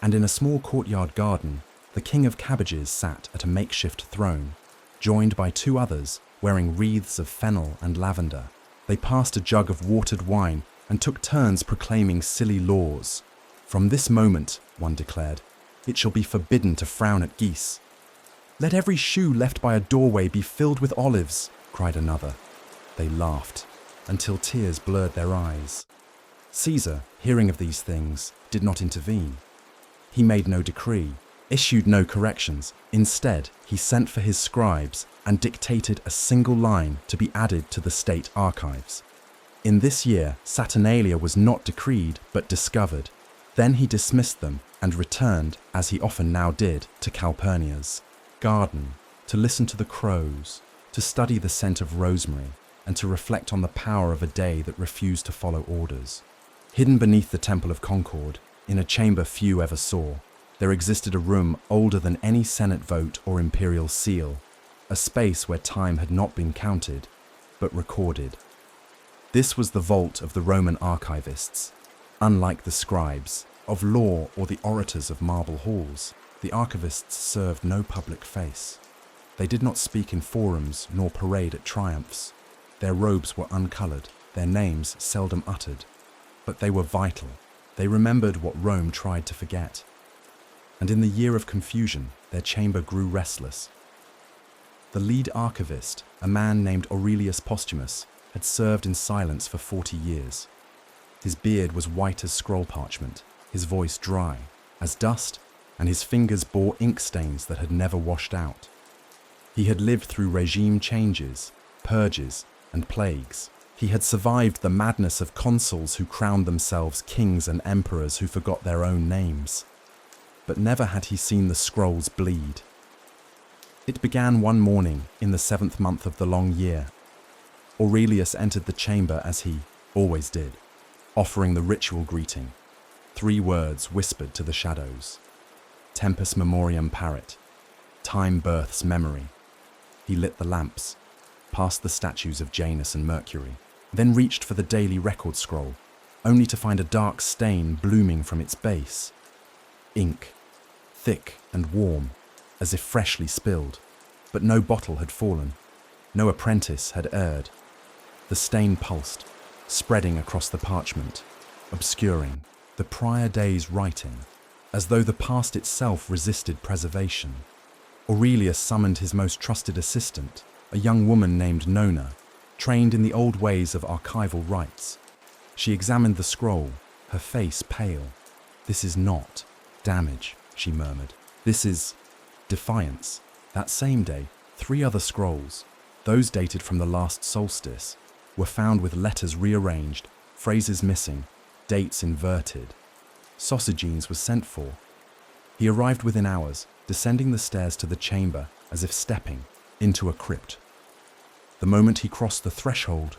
And in a small courtyard garden, the king of cabbages sat at a makeshift throne, joined by two others wearing wreaths of fennel and lavender. They passed a jug of watered wine and took turns proclaiming silly laws. "From this moment," one declared, "it shall be forbidden to frown at geese." "Let every shoe left by a doorway be filled with olives," cried another. They laughed until tears blurred their eyes. Caesar, hearing of these things, did not intervene. He made no decree, issued no corrections. Instead, he sent for his scribes and dictated a single line to be added to the state archives. In this year, Saturnalia was not decreed, but discovered. Then he dismissed them and returned, as he often now did, to Calpurnia's garden, to listen to the crows, to study the scent of rosemary, and to reflect on the power of a day that refused to follow orders. Hidden beneath the Temple of Concord, in a chamber few ever saw, there existed a room older than any Senate vote or imperial seal, a space where time had not been counted, but recorded. This was the vault of the Roman archivists. Unlike the scribes of law or the orators of marble halls, the archivists served no public face. They did not speak in forums nor parade at triumphs. Their robes were uncoloured, their names seldom uttered. But they were vital. They remembered what Rome tried to forget. And in the year of confusion, their chamber grew restless. The lead archivist, a man named Aurelius Posthumus, had served in silence for 40 years. His beard was white as scroll parchment, his voice dry as dust, and his fingers bore ink stains that had never washed out. He had lived through regime changes, purges, and plagues. He had survived the madness of consuls who crowned themselves kings and emperors who forgot their own names. But never had he seen the scrolls bleed. It began one morning in the 7th month of the long year. Aurelius entered the chamber as he always did, offering the ritual greeting. 3 words whispered to the shadows. Tempus memoriam paret. Time births memory. He lit the lamps, past the statues of Janus and Mercury, then reached for the daily record scroll, only to find a dark stain blooming from its base. Ink, thick and warm, as if freshly spilled, but no bottle had fallen, no apprentice had erred. The stain pulsed, spreading across the parchment, obscuring the prior day's writing, as though the past itself resisted preservation. Aurelius summoned his most trusted assistant, a young woman named Nona, trained in the old ways of archival rites. She examined the scroll, her face pale. "This is not damage," she murmured. "This is defiance." That same day, 3 other scrolls, those dated from the last solstice, were found with letters rearranged, phrases missing, dates inverted. Sosigenes was sent for. He arrived within hours, descending the stairs to the chamber as if stepping into a crypt. The moment he crossed the threshold,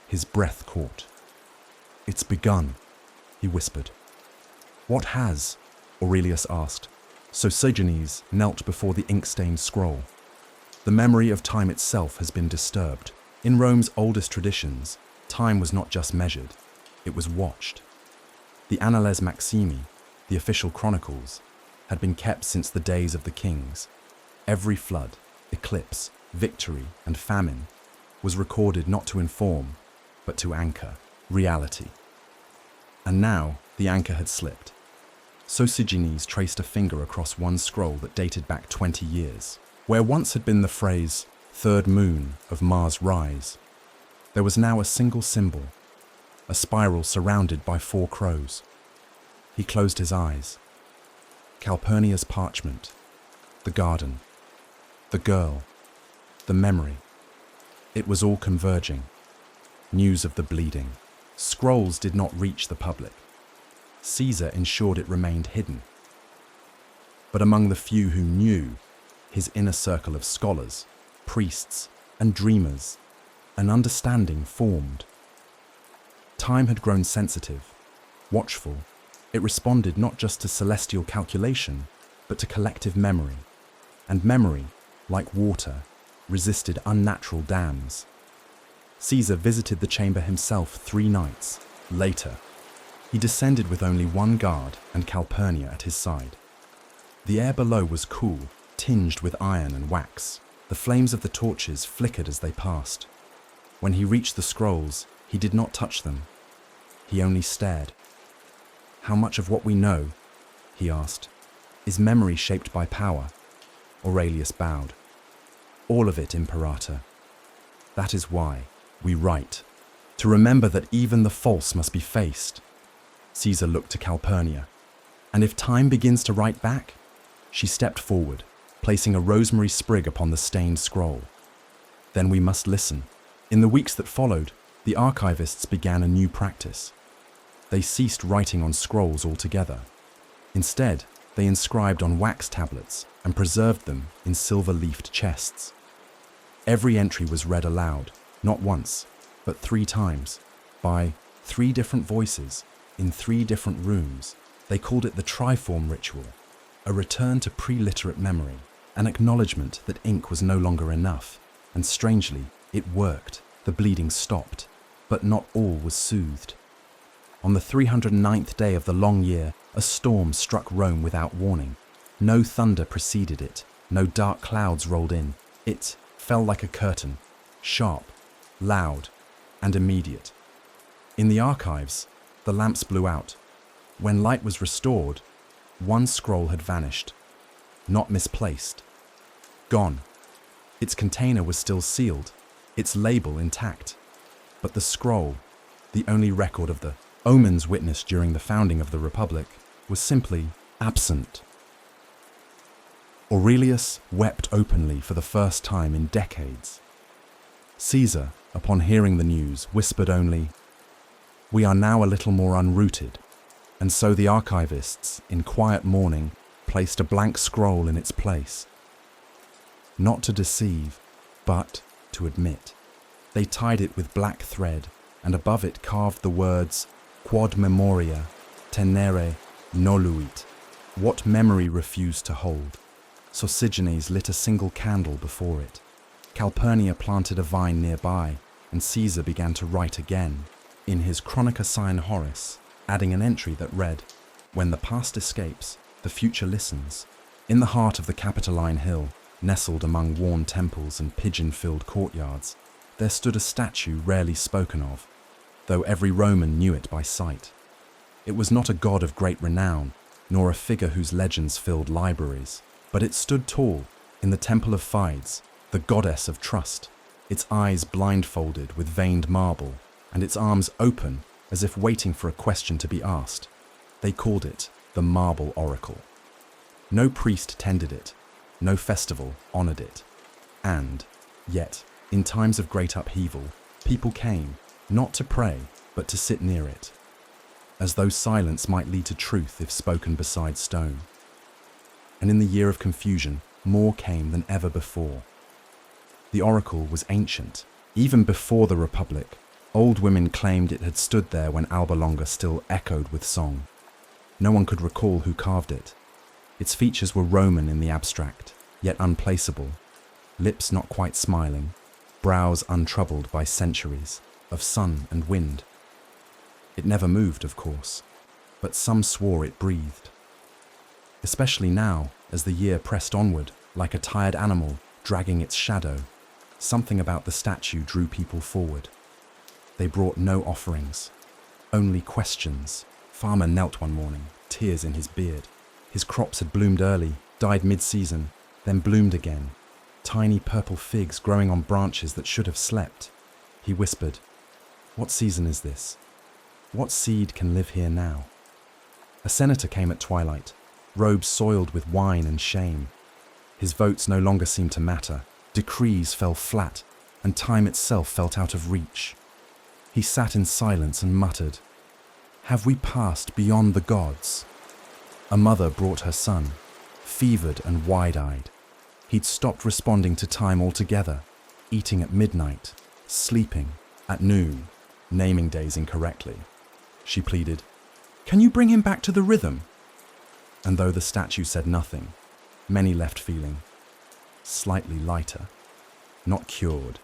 his breath caught. "It's begun," he whispered. "What has?" Aurelius asked. Sosigenes knelt before the ink-stained scroll. "The memory of time itself has been disturbed. In Rome's oldest traditions, time was not just measured, it was watched. The Annales Maximi, the official chronicles, had been kept since the days of the kings. Every flood, eclipse, victory, and famine was recorded not to inform, but to anchor reality. And now the anchor had slipped. Sosigenes traced a finger across one scroll that dated back 20 years. Where once had been the phrase, "third moon of Mars rise," there was now a single symbol, a spiral surrounded by 4 crows. He closed his eyes. Calpurnia's parchment, the garden, the girl, the memory. It was all converging. News of the bleeding. Scrolls did not reach the public. Caesar ensured it remained hidden. But among the few who knew, his inner circle of scholars, priests, and dreamers, an understanding formed. Time had grown sensitive, watchful. It responded not just to celestial calculation, but to collective memory. And memory, like water, resisted unnatural dams. Caesar visited the chamber himself 3 nights. Later, he descended with only 1 guard and Calpurnia at his side. The air below was cool, tinged with iron and wax. The flames of the torches flickered as they passed. When he reached the scrolls, he did not touch them. He only stared. "How much of what we know," he asked, "is memory shaped by power?" Aurelius bowed. "All of it, Imperator. That is why we write, to remember that even the false must be faced." Caesar looked to Calpurnia. "And if time begins to write back?" She stepped forward, placing a rosemary sprig upon the stained scroll. "Then we must listen." In the weeks that followed, the archivists began a new practice. They ceased writing on scrolls altogether. Instead, they inscribed on wax tablets and preserved them in silver-leafed chests. Every entry was read aloud, not once, but 3 times, by 3 different voices, in 3 different rooms. They called it the triform ritual, a return to pre-literate memory, an acknowledgement that ink was no longer enough. And strangely, it worked. The bleeding stopped, but not all was soothed. On the 309th day of the long year, a storm struck Rome without warning. No thunder preceded it, no dark clouds rolled in. It fell like a curtain, sharp, loud, and immediate. In the archives, the lamps blew out. When light was restored, 1 scroll had vanished, not misplaced, gone. Its container was still sealed, its label intact. But the scroll, the only record of the omens witnessed during the founding of the Republic, was simply absent. Aurelius wept openly for the first time in decades. Caesar, upon hearing the news, whispered only, "We are now a little more unrooted." And so the archivists, in quiet mourning, placed a blank scroll in its place. Not to deceive, but to admit. They tied it with black thread, and above it carved the words, "Quod memoria tenere noluit," what memory refused to hold. Sosigenes lit a single candle before it. Calpurnia planted a vine nearby, and Caesar began to write again, in his Chronica Sine Horace, adding an entry that read, "When the past escapes, the future listens." In the heart of the Capitoline Hill, nestled among worn temples and pigeon-filled courtyards, there stood a statue rarely spoken of, though every Roman knew it by sight. It was not a god of great renown, nor a figure whose legends filled libraries, but it stood tall in the Temple of Fides, the goddess of trust, its eyes blindfolded with veined marble, and its arms open as if waiting for a question to be asked. They called it the Marble Oracle. No priest tended it, no festival honored it, and, yet, in times of great upheaval, people came, not to pray, but to sit near it, as though silence might lead to truth if spoken beside stone. And in the year of confusion, more came than ever before. The oracle was ancient. Even before the Republic, old women claimed it had stood there when Alba Longa still echoed with song. No one could recall who carved it. Its features were Roman in the abstract, yet unplaceable. Lips not quite smiling, brows untroubled by centuries of sun and wind. It never moved, of course, but some swore it breathed. especially now as the year pressed onward like a tired animal dragging its shadow. Something about the statue drew people forward. They brought no offerings, only questions. Farmer knelt one morning, tears in his beard. His crops had bloomed early, died mid-season, then bloomed again. Tiny purple figs growing on branches that should have slept. He whispered, "What season is this? What seed can live here now?" A senator came at twilight, robes soiled with wine and shame. His votes no longer seemed to matter. Decrees fell flat, and time itself felt out of reach. He sat in silence and muttered, "Have we passed beyond the gods?" A mother brought her son, fevered and wide-eyed. He'd stopped responding to time altogether, eating at midnight, sleeping at noon, naming days incorrectly. She pleaded, "Can you bring him back to the rhythm?" And though the statue said nothing, many left feeling slightly lighter, not cured,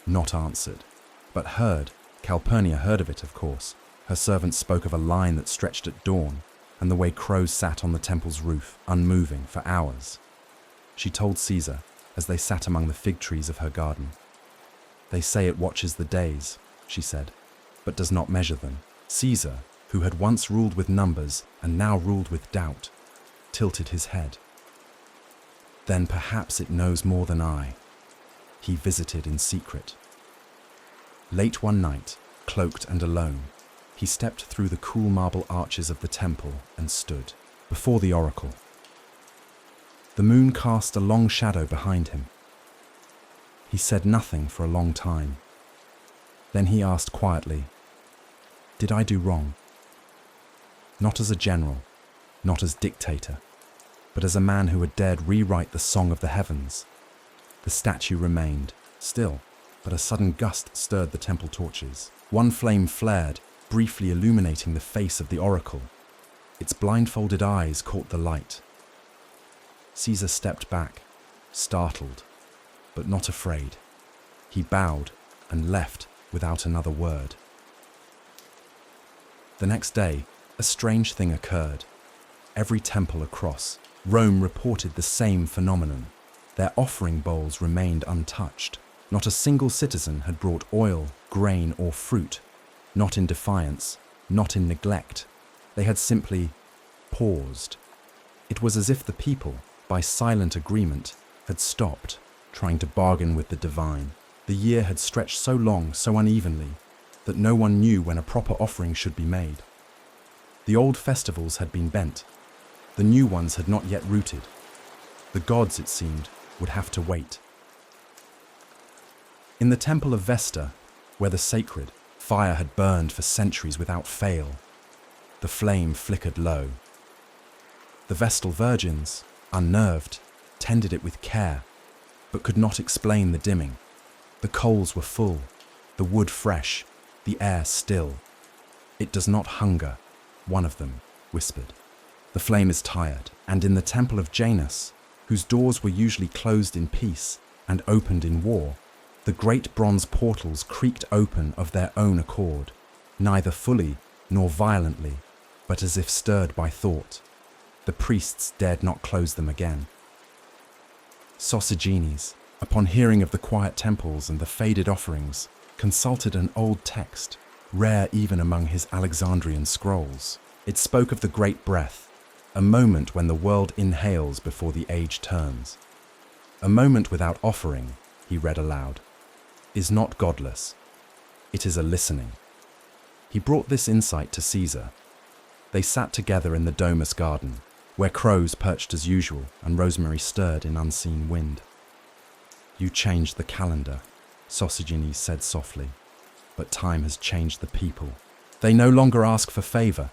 not answered, but heard. Calpurnia heard of it, of course. Her servants spoke of a line that stretched at dawn, and the way crows sat on the temple's roof, unmoving, for hours. She told Caesar, as they sat among the fig trees of her garden. "They say it watches the days," she said, "but does not measure them." Caesar, who had once ruled with numbers and now ruled with doubt, tilted his head. "Then perhaps it knows more than I." He visited in secret. Late one night, cloaked and alone, he stepped through the cool marble arches of the temple and stood before the oracle. The moon cast a long shadow behind him. He said nothing for a long time. Then he asked quietly, "Did I do wrong?" Not as a general, not as dictator, but as a man who had dared rewrite the song of the heavens. The statue remained, still, but a sudden gust stirred the temple torches. One flame flared, briefly illuminating the face of the oracle. Its blindfolded eyes caught the light. Caesar stepped back, startled, but not afraid. He bowed and left without another word. The next day, a strange thing occurred. Every temple across Rome reported the same phenomenon. Their offering bowls remained untouched. Not a single citizen had brought oil, grain, or fruit. Not in defiance, not in neglect. They had simply paused. It was as if the people, by silent agreement, had stopped trying to bargain with the divine. The year had stretched so long, so unevenly, that no one knew when a proper offering should be made. The old festivals had been bent. The new ones had not yet rooted. The gods, it seemed, would have to wait. In the temple of Vesta, where the sacred fire had burned for centuries without fail, the flame flickered low. The Vestal virgins, unnerved, tended it with care, but could not explain the dimming. The coals were full, the wood fresh, the air still. "It does not hunger," one of them whispered. "The flame is tired." And in the temple of Janus, whose doors were usually closed in peace and opened in war, the great bronze portals creaked open of their own accord, neither fully nor violently, but as if stirred by thought. The priests dared not close them again. Sosigenes, upon hearing of the quiet temples and the faded offerings, consulted an old text, rare even among his Alexandrian scrolls. It spoke of the great breath, a moment when the world inhales before the age turns. "A moment without offering," he read aloud, "is not godless. It is a listening." He brought this insight to Caesar. They sat together in the domus garden, where crows perched as usual and rosemary stirred in unseen wind. "You changed the calendar," Sosigenes said softly, "but time has changed the people. They no longer ask for favor,"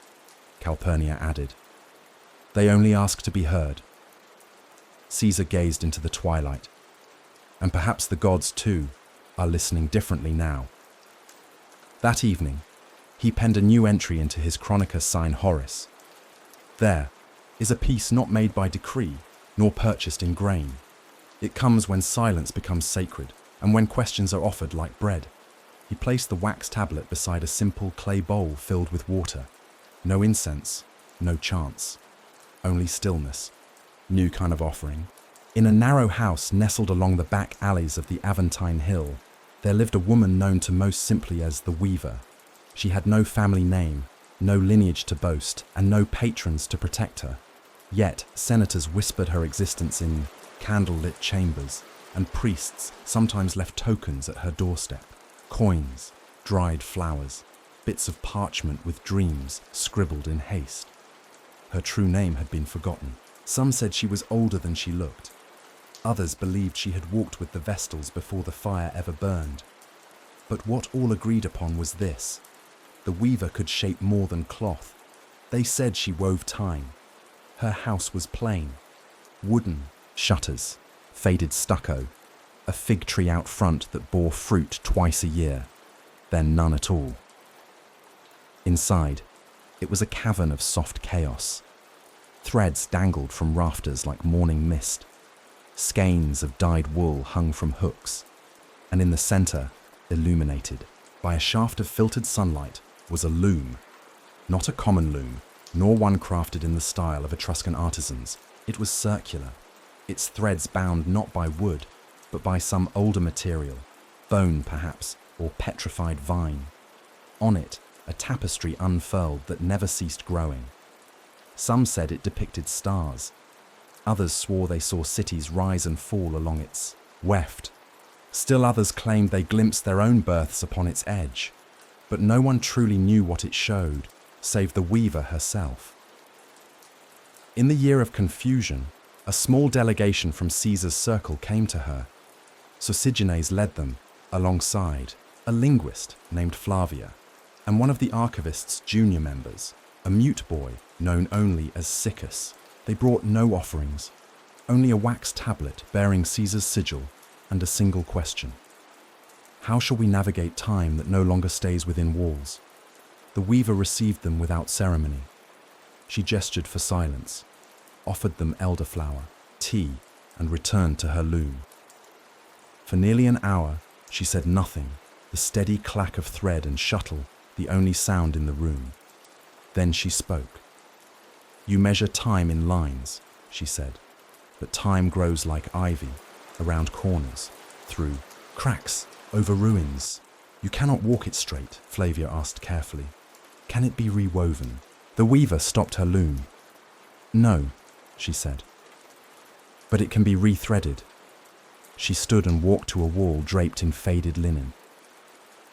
Calpurnia added. "They only ask to be heard." Caesar gazed into the twilight. And perhaps the gods, too, are listening differently now. That evening, he penned a new entry into his Chronicus sign Horace. There is a peace not made by decree, nor purchased in grain. It comes when silence becomes sacred, and when questions are offered like bread. He placed the wax tablet beside a simple clay bowl filled with water. No incense, no chants. only stillness. New kind of offering. In a narrow house nestled along the back alleys of the Aventine Hill, there lived a woman known to most simply as the Weaver. She had no family name, no lineage to boast, and no patrons to protect her. Yet, senators whispered her existence in candle-lit chambers, and priests sometimes left tokens at her doorstep. Coins, dried flowers, bits of parchment with dreams scribbled in haste. Her true name had been forgotten. Some said she was older than she looked. Others believed she had walked with the Vestals before the fire ever burned. But what all agreed upon was this: the Weaver could shape more than cloth. They said she wove time. Her house was plain. Wooden shutters, faded stucco, a fig tree out front that bore fruit twice a year, then none at all. Inside, it was a cavern of soft chaos. Threads dangled from rafters like morning mist. Skeins of dyed wool hung from hooks, and in the center, illuminated by a shaft of filtered sunlight, was a loom. Not a common loom, nor one crafted in the style of Etruscan artisans. It was circular, its threads bound not by wood, but by some older material, bone perhaps, or petrified vine. On it, a tapestry unfurled that never ceased growing. Some said it depicted stars. Others swore they saw cities rise and fall along its weft. Still others claimed they glimpsed their own births upon its edge. But no one truly knew what it showed, save the Weaver herself. In the year of confusion, a small delegation from Caesar's circle came to her. Sosigenes led them, alongside a linguist named Flavia, and one of the archivist's junior members, a mute boy known only as Siccus. They brought no offerings, only a wax tablet bearing Caesar's sigil and a single question. How shall we navigate time that no longer stays within walls? The Weaver received them without ceremony. She gestured for silence, offered them elderflower, tea, and returned to her loom. For nearly an hour, she said nothing, the steady clack of thread and shuttle the only sound in the room. Then she spoke. "You measure time in lines," she said, "but time grows like ivy, around corners, through cracks, over ruins. You cannot walk it straight," Flavia asked carefully. "Can it be rewoven?" The Weaver stopped her loom. "No," she said, "but it can be rethreaded." She stood and walked to a wall draped in faded linen.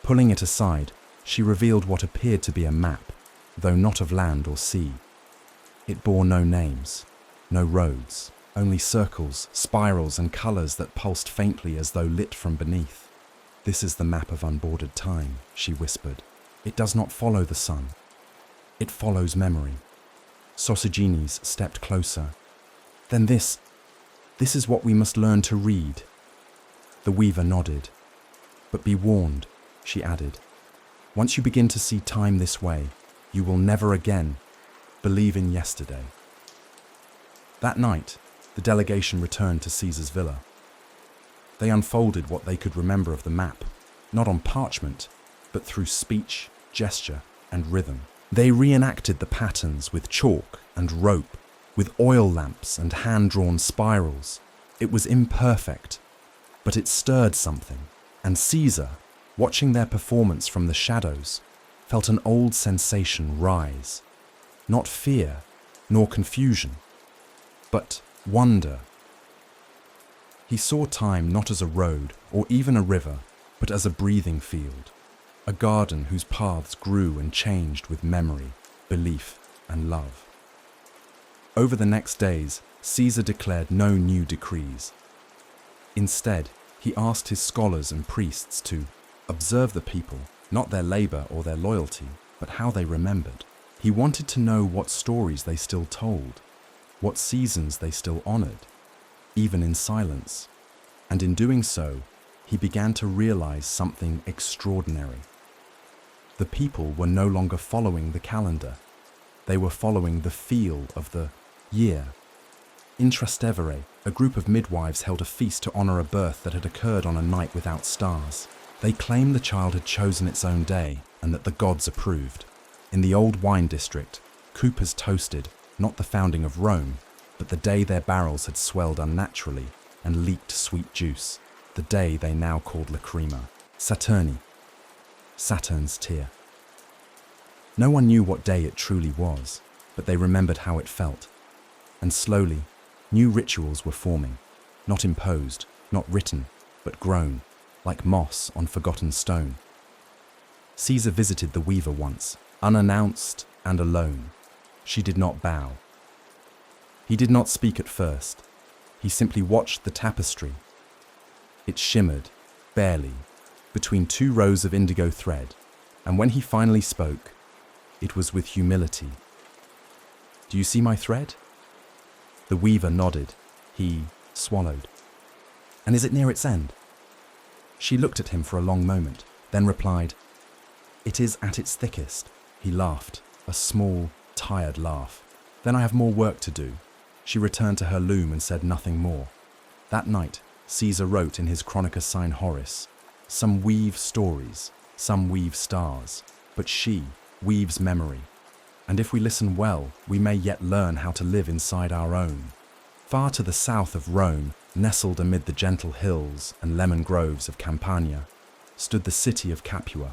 Pulling it aside, she revealed what appeared to be a map, though not of land or sea. It bore no names, no roads, only circles, spirals, and colours that pulsed faintly as though lit from beneath. "This is the map of unbordered time," she whispered. "It does not follow the sun. It follows memory." Sosigenes stepped closer. "Then this is what we must learn to read." The Weaver nodded. "But be warned," she added. "Once you begin to see time this way, you will never again believe in yesterday." That night, the delegation returned to Caesar's villa. They unfolded what they could remember of the map, not on parchment, but through speech, gesture, and rhythm. They reenacted the patterns with chalk and rope, with oil lamps and hand-drawn spirals. It was imperfect, but it stirred something, and Caesar, watching their performance from the shadows, felt an old sensation rise. Not fear, nor confusion, but wonder. He saw time not as a road or even a river, but as a breathing field, a garden whose paths grew and changed with memory, belief, and love. Over the next days, Caesar declared no new decrees. Instead, he asked his scholars and priests to observe the people, not their labor or their loyalty, but how they remembered. He wanted to know what stories they still told, what seasons they still honored, even in silence. And in doing so, he began to realize something extraordinary. The people were no longer following the calendar. They were following the feel of the year. In Trastevere, a group of midwives held a feast to honor a birth that had occurred on a night without stars. They claimed the child had chosen its own day and that the gods approved. In the old wine district, coopers toasted, Not the founding of Rome, but the day their barrels had swelled unnaturally and leaked sweet juice, the day they now called lacrima, Saturni, Saturn's tear. No one knew what day it truly was, but they remembered how it felt. And slowly, new rituals were forming, not imposed, not written, but grown, like moss on forgotten stone. Caesar visited the weaver once, unannounced and alone. She did not bow. He did not speak at first. He simply watched the tapestry. It shimmered, barely, between two rows of indigo thread, and when he finally spoke, it was with humility. "Do you see my thread?" The weaver nodded. He swallowed. "And is it near its end?" She looked at him for a long moment, then replied, "It is at its thickest." He laughed, a small, tired laugh. "Then I have more work to do." She returned to her loom and said nothing more. That night, Caesar wrote in his Chronica Sine Horis, "Some weave stories, some weave stars, but she weaves memory. And if we listen well, we may yet learn how to live inside our own." Far to the south of Rome, nestled amid the gentle hills and lemon groves of Campania, stood the city of Capua,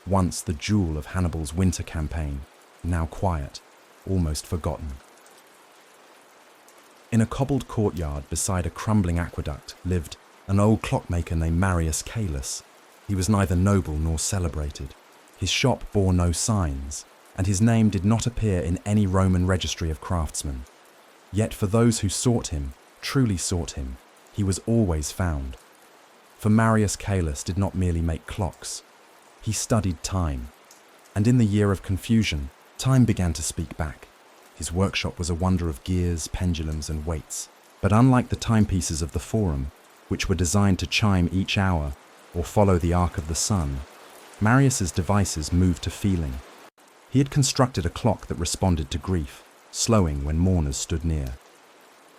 once the jewel of Hannibal's winter campaign, now quiet, almost forgotten. In a cobbled courtyard beside a crumbling aqueduct lived an old clockmaker named Marius Caelus. He was neither noble nor celebrated. His shop bore no signs, and his name did not appear in any Roman registry of craftsmen. Yet for those who sought him, truly sought him, he was always found. For Marius Caelus did not merely make clocks. He studied time, and in the year of confusion, time began to speak back. His workshop was a wonder of gears, pendulums, and weights. But unlike the timepieces of the Forum, which were designed to chime each hour or follow the arc of the sun, Marius's devices moved to feeling. He had constructed a clock that responded to grief, slowing when mourners stood near.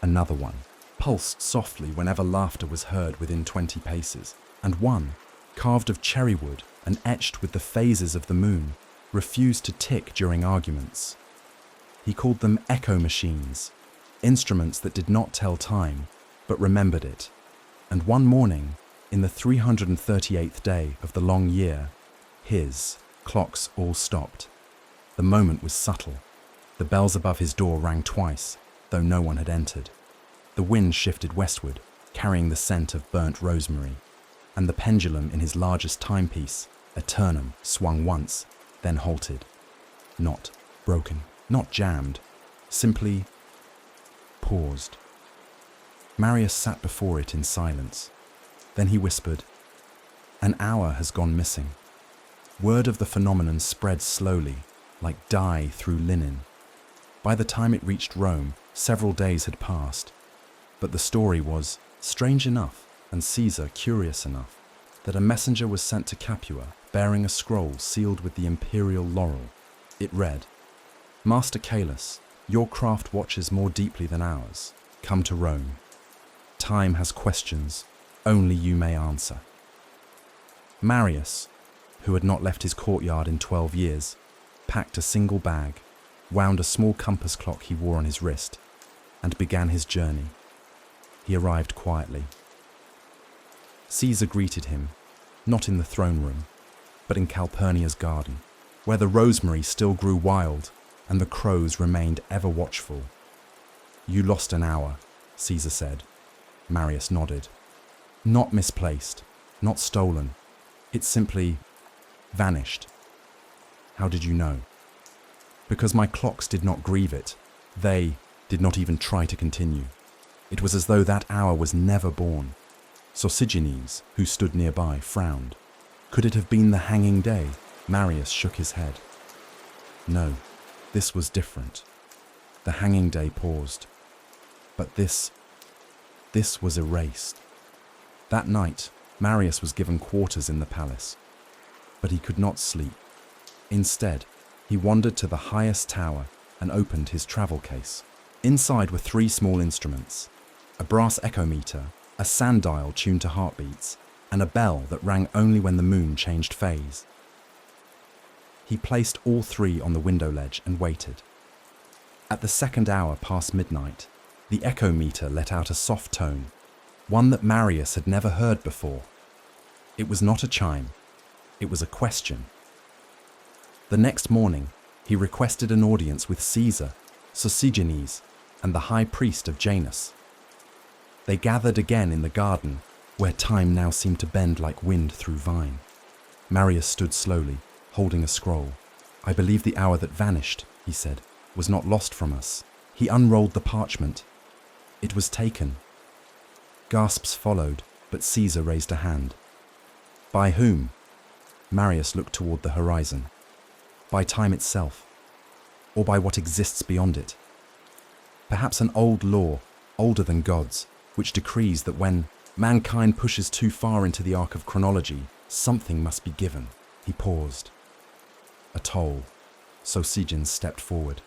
Another one pulsed softly whenever laughter was heard within 20 paces, and one, carved of cherry wood and etched with the phases of the moon, refused to tick during arguments. He called them echo machines, instruments that did not tell time, but remembered it. And one morning, in the 338th day of the long year, his clocks all stopped. The moment was subtle. The bells above his door rang twice, though no one had entered. The wind shifted westward, carrying the scent of burnt rosemary, and the pendulum in his largest timepiece, Eternum, swung once, then halted. Not broken, not jammed, simply paused. Marius sat before it in silence. Then he whispered, "An hour has gone missing." Word of the phenomenon spread slowly, like dye through linen. By the time it reached Rome, several days had passed. But the story was strange enough, and Caesar curious enough, that a messenger was sent to Capua bearing a scroll sealed with the imperial laurel. It read, "Master Caelus, your craft watches more deeply than ours. Come to Rome. Time has questions, only you may answer." Marius, who had not left his courtyard in 12 years, packed a single bag, wound a small compass clock he wore on his wrist, and began his journey. He arrived quietly. Caesar greeted him, not in the throne room, but in Calpurnia's garden, where the rosemary still grew wild and the crows remained ever watchful. "You lost an hour," Caesar said. Marius nodded. "Not misplaced, not stolen. It simply vanished." "How did you know?" "Because my clocks did not grieve it. They did not even try to continue. It was as though that hour was never born." Sosigenes, who stood nearby, frowned. Could it have been the hanging day? Marius shook his head. No, this was different. The hanging day paused. But this was erased. That night, Marius was given quarters in the palace. But he could not sleep. Instead, he wandered to the highest tower and opened his travel case. Inside were 3 small instruments: a brass echometer, a sundial tuned to heartbeats, and a bell that rang only when the moon changed phase. He placed all 3 on the window ledge and waited. At the second hour past midnight, the echo meter let out a soft tone, one that Marius had never heard before. It was not a chime, it was a question. The next morning, he requested an audience with Caesar, Sosigenes, and the high priest of Janus. They gathered again in the garden, where time now seemed to bend like wind through vine. Marius stood slowly, holding a scroll. "I believe the hour that vanished," he said, "was not lost from us." He unrolled the parchment. It was taken. Gasps followed, but Caesar raised a hand. "By whom?" Marius looked toward the horizon. "By time itself, or by what exists beyond it. Perhaps an old law, older than God's, which decrees that when mankind pushes too far into the arc of chronology, something must be given." He paused. "A toll." Sosigenes stepped forward.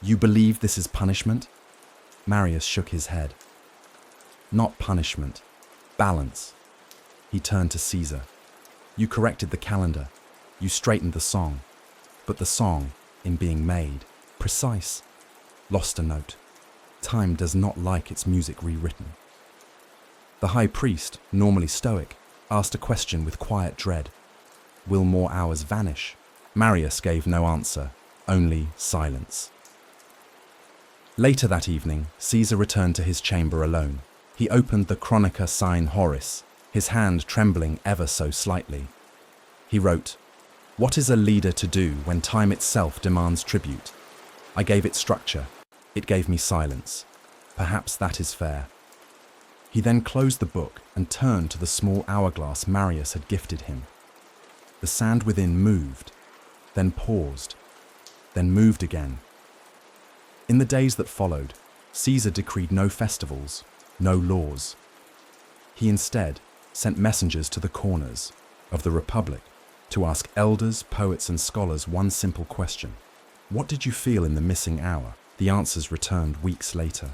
"You believe this is punishment?" Marius shook his head. "Not punishment, balance." He turned to Caesar. "You corrected the calendar, you straightened the song, but the song, in being made, precise, lost a note. Time does not like its music rewritten." The high priest, normally stoic, asked a question with quiet dread. "Will more hours vanish?" Marius gave no answer, only silence. Later that evening, Caesar returned to his chamber alone. He opened the Chronica Sine Horis, his hand trembling ever so slightly. He wrote, "What is a leader to do when time itself demands tribute? I gave it structure. It gave me silence. Perhaps that is fair." He then closed the book and turned to the small hourglass Marius had gifted him. The sand within moved, then paused, then moved again. In the days that followed, Caesar decreed no festivals, no laws. He instead sent messengers to the corners of the Republic to ask elders, poets, and scholars one simple question. "What did you feel in the missing hour?" The answers returned weeks later.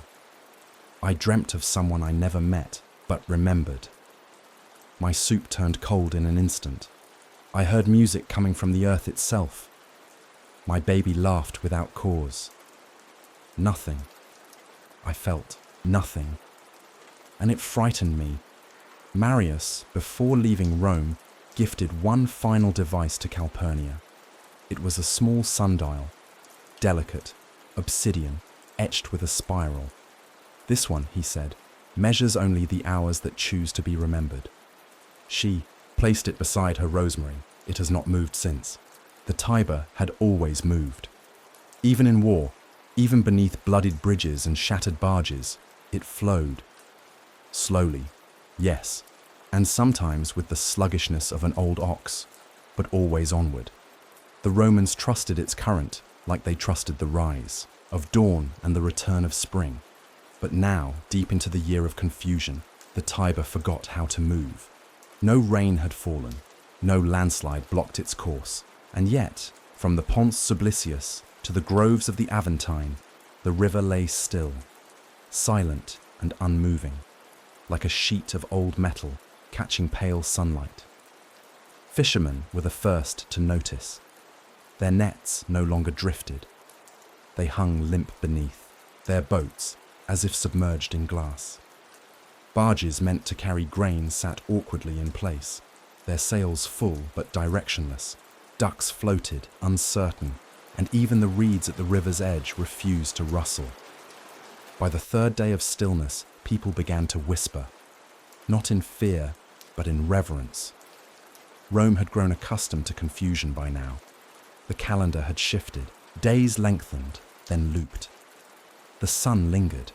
"I dreamt of someone I never met, but remembered. My soup turned cold in an instant. I heard music coming from the earth itself. My baby laughed without cause. Nothing. I felt nothing. And it frightened me." Marius, before leaving Rome, gifted one final device to Calpurnia. It was a small sundial, delicate, obsidian, etched with a spiral. "This one," he said, "measures only the hours that choose to be remembered." She placed it beside her rosemary. It has not moved since. The Tiber had always moved. Even in war, even beneath bloodied bridges and shattered barges, it flowed. Slowly, yes, and sometimes with the sluggishness of an old ox, but always onward. The Romans trusted its current like they trusted the rise of dawn and the return of spring. But now, deep into the year of confusion, the Tiber forgot how to move. No rain had fallen, no landslide blocked its course, and yet, from the Pons Sublicius to the groves of the Aventine, the river lay still, silent and unmoving, like a sheet of old metal catching pale sunlight. Fishermen were the first to notice. Their nets no longer drifted. They hung limp beneath, their boats as if submerged in glass. Barges meant to carry grain sat awkwardly in place, their sails full but directionless. Ducks floated, uncertain, and even the reeds at the river's edge refused to rustle. By the third day of stillness, people began to whisper, not in fear, but in reverence. Rome had grown accustomed to confusion by now. The calendar had shifted, days lengthened, then looped. The sun lingered.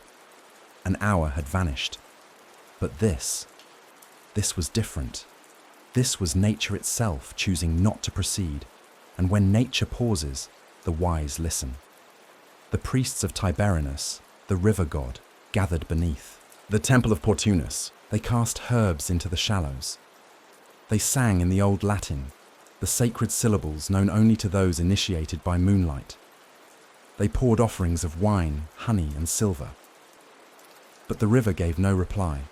An hour had vanished. But this was different. This was nature itself choosing not to proceed, and when nature pauses, the wise listen. The priests of Tiberinus, the river god, gathered beneath. The temple of Portunus, they cast herbs into the shallows. They sang in the old Latin, the sacred syllables known only to those initiated by moonlight. They poured offerings of wine, honey, and silver. But the river gave no reply.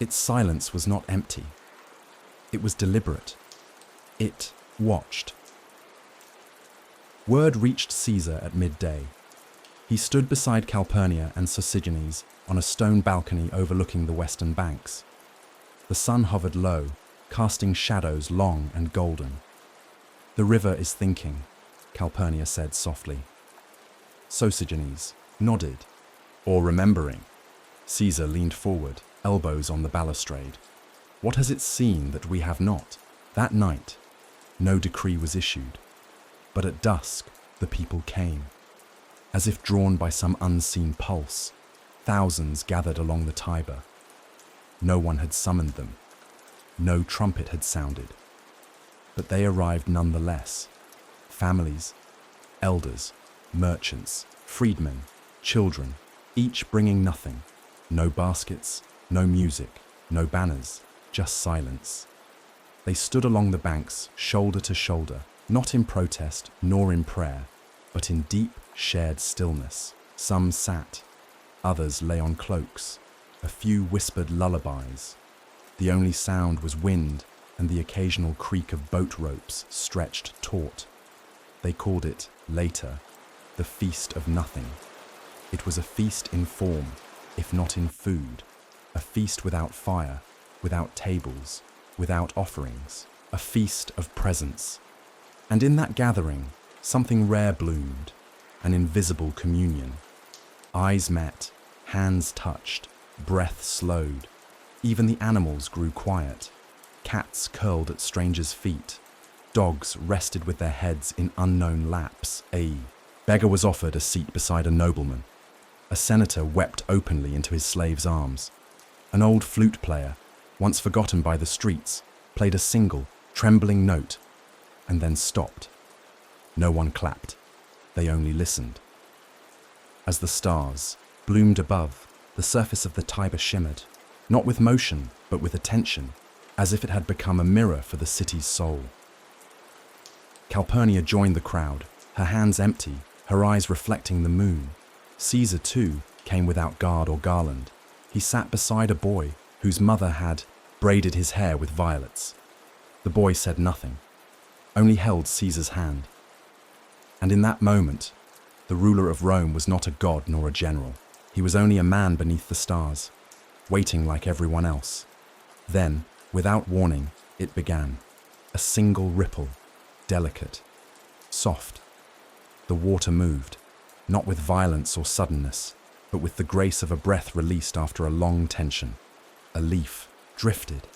Its silence was not empty. It was deliberate. It watched. Word reached Caesar at midday. He stood beside Calpurnia and Sosigenes on a stone balcony overlooking the western banks. The sun hovered low, casting shadows long and golden. "The river is thinking," Calpurnia said softly. Sosigenes nodded, or remembering. Caesar leaned forward, elbows on the balustrade. "What has it seen that we have not?" That night, no decree was issued, but at dusk the people came. As if drawn by some unseen pulse, thousands gathered along the Tiber. No one had summoned them. No trumpet had sounded. But they arrived nonetheless. Families, elders, merchants, freedmen, children, each bringing nothing. No baskets, no music, no banners, just silence. They stood along the banks, shoulder to shoulder, not in protest nor in prayer, but in deep, shared stillness. Some sat, others lay on cloaks, a few whispered lullabies. The only sound was wind and the occasional creak of boat ropes stretched taut. They called it, later, the Feast of Nothing. It was a feast in form, if not in food, a feast without fire, without tables, without offerings, a feast of presence. And in that gathering, something rare bloomed, an invisible communion. Eyes met, hands touched, breath slowed. Even the animals grew quiet. Cats curled at strangers' feet. Dogs rested with their heads in unknown laps. A beggar was offered a seat beside a nobleman. A senator wept openly into his slave's arms. An old flute player, once forgotten by the streets, played a single, trembling note, and then stopped. No one clapped. They only listened. As the stars bloomed above, the surface of the Tiber shimmered, not with motion, but with attention, as if it had become a mirror for the city's soul. Calpurnia joined the crowd, her hands empty, her eyes reflecting the moon. Caesar, too, came without guard or garland. He sat beside a boy whose mother had braided his hair with violets. The boy said nothing, only held Caesar's hand. And in that moment, the ruler of Rome was not a god nor a general. He was only a man beneath the stars, waiting like everyone else. Then, without warning, it began. A single ripple, delicate, soft. The water moved, not with violence or suddenness, but with the grace of a breath released after a long tension. A leaf drifted,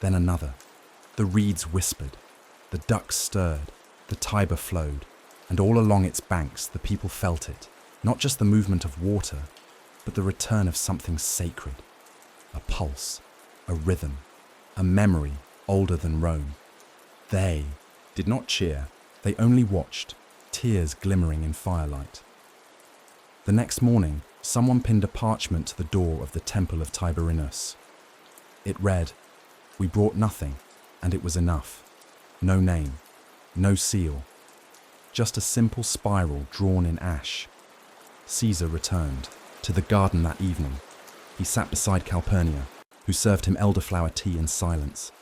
then another. The reeds whispered, the ducks stirred, the Tiber flowed, and all along its banks the people felt it, not just the movement of water, but the return of something sacred. A pulse, a rhythm, a memory older than Rome. They did not cheer, they only watched, tears glimmering in firelight. The next morning, someone pinned a parchment to the door of the Temple of Tiberinus. It read, "We brought nothing, and it was enough. No name, no seal, just a simple spiral drawn in ash." Caesar returned to the garden that evening. He sat beside Calpurnia, who served him elderflower tea in silence.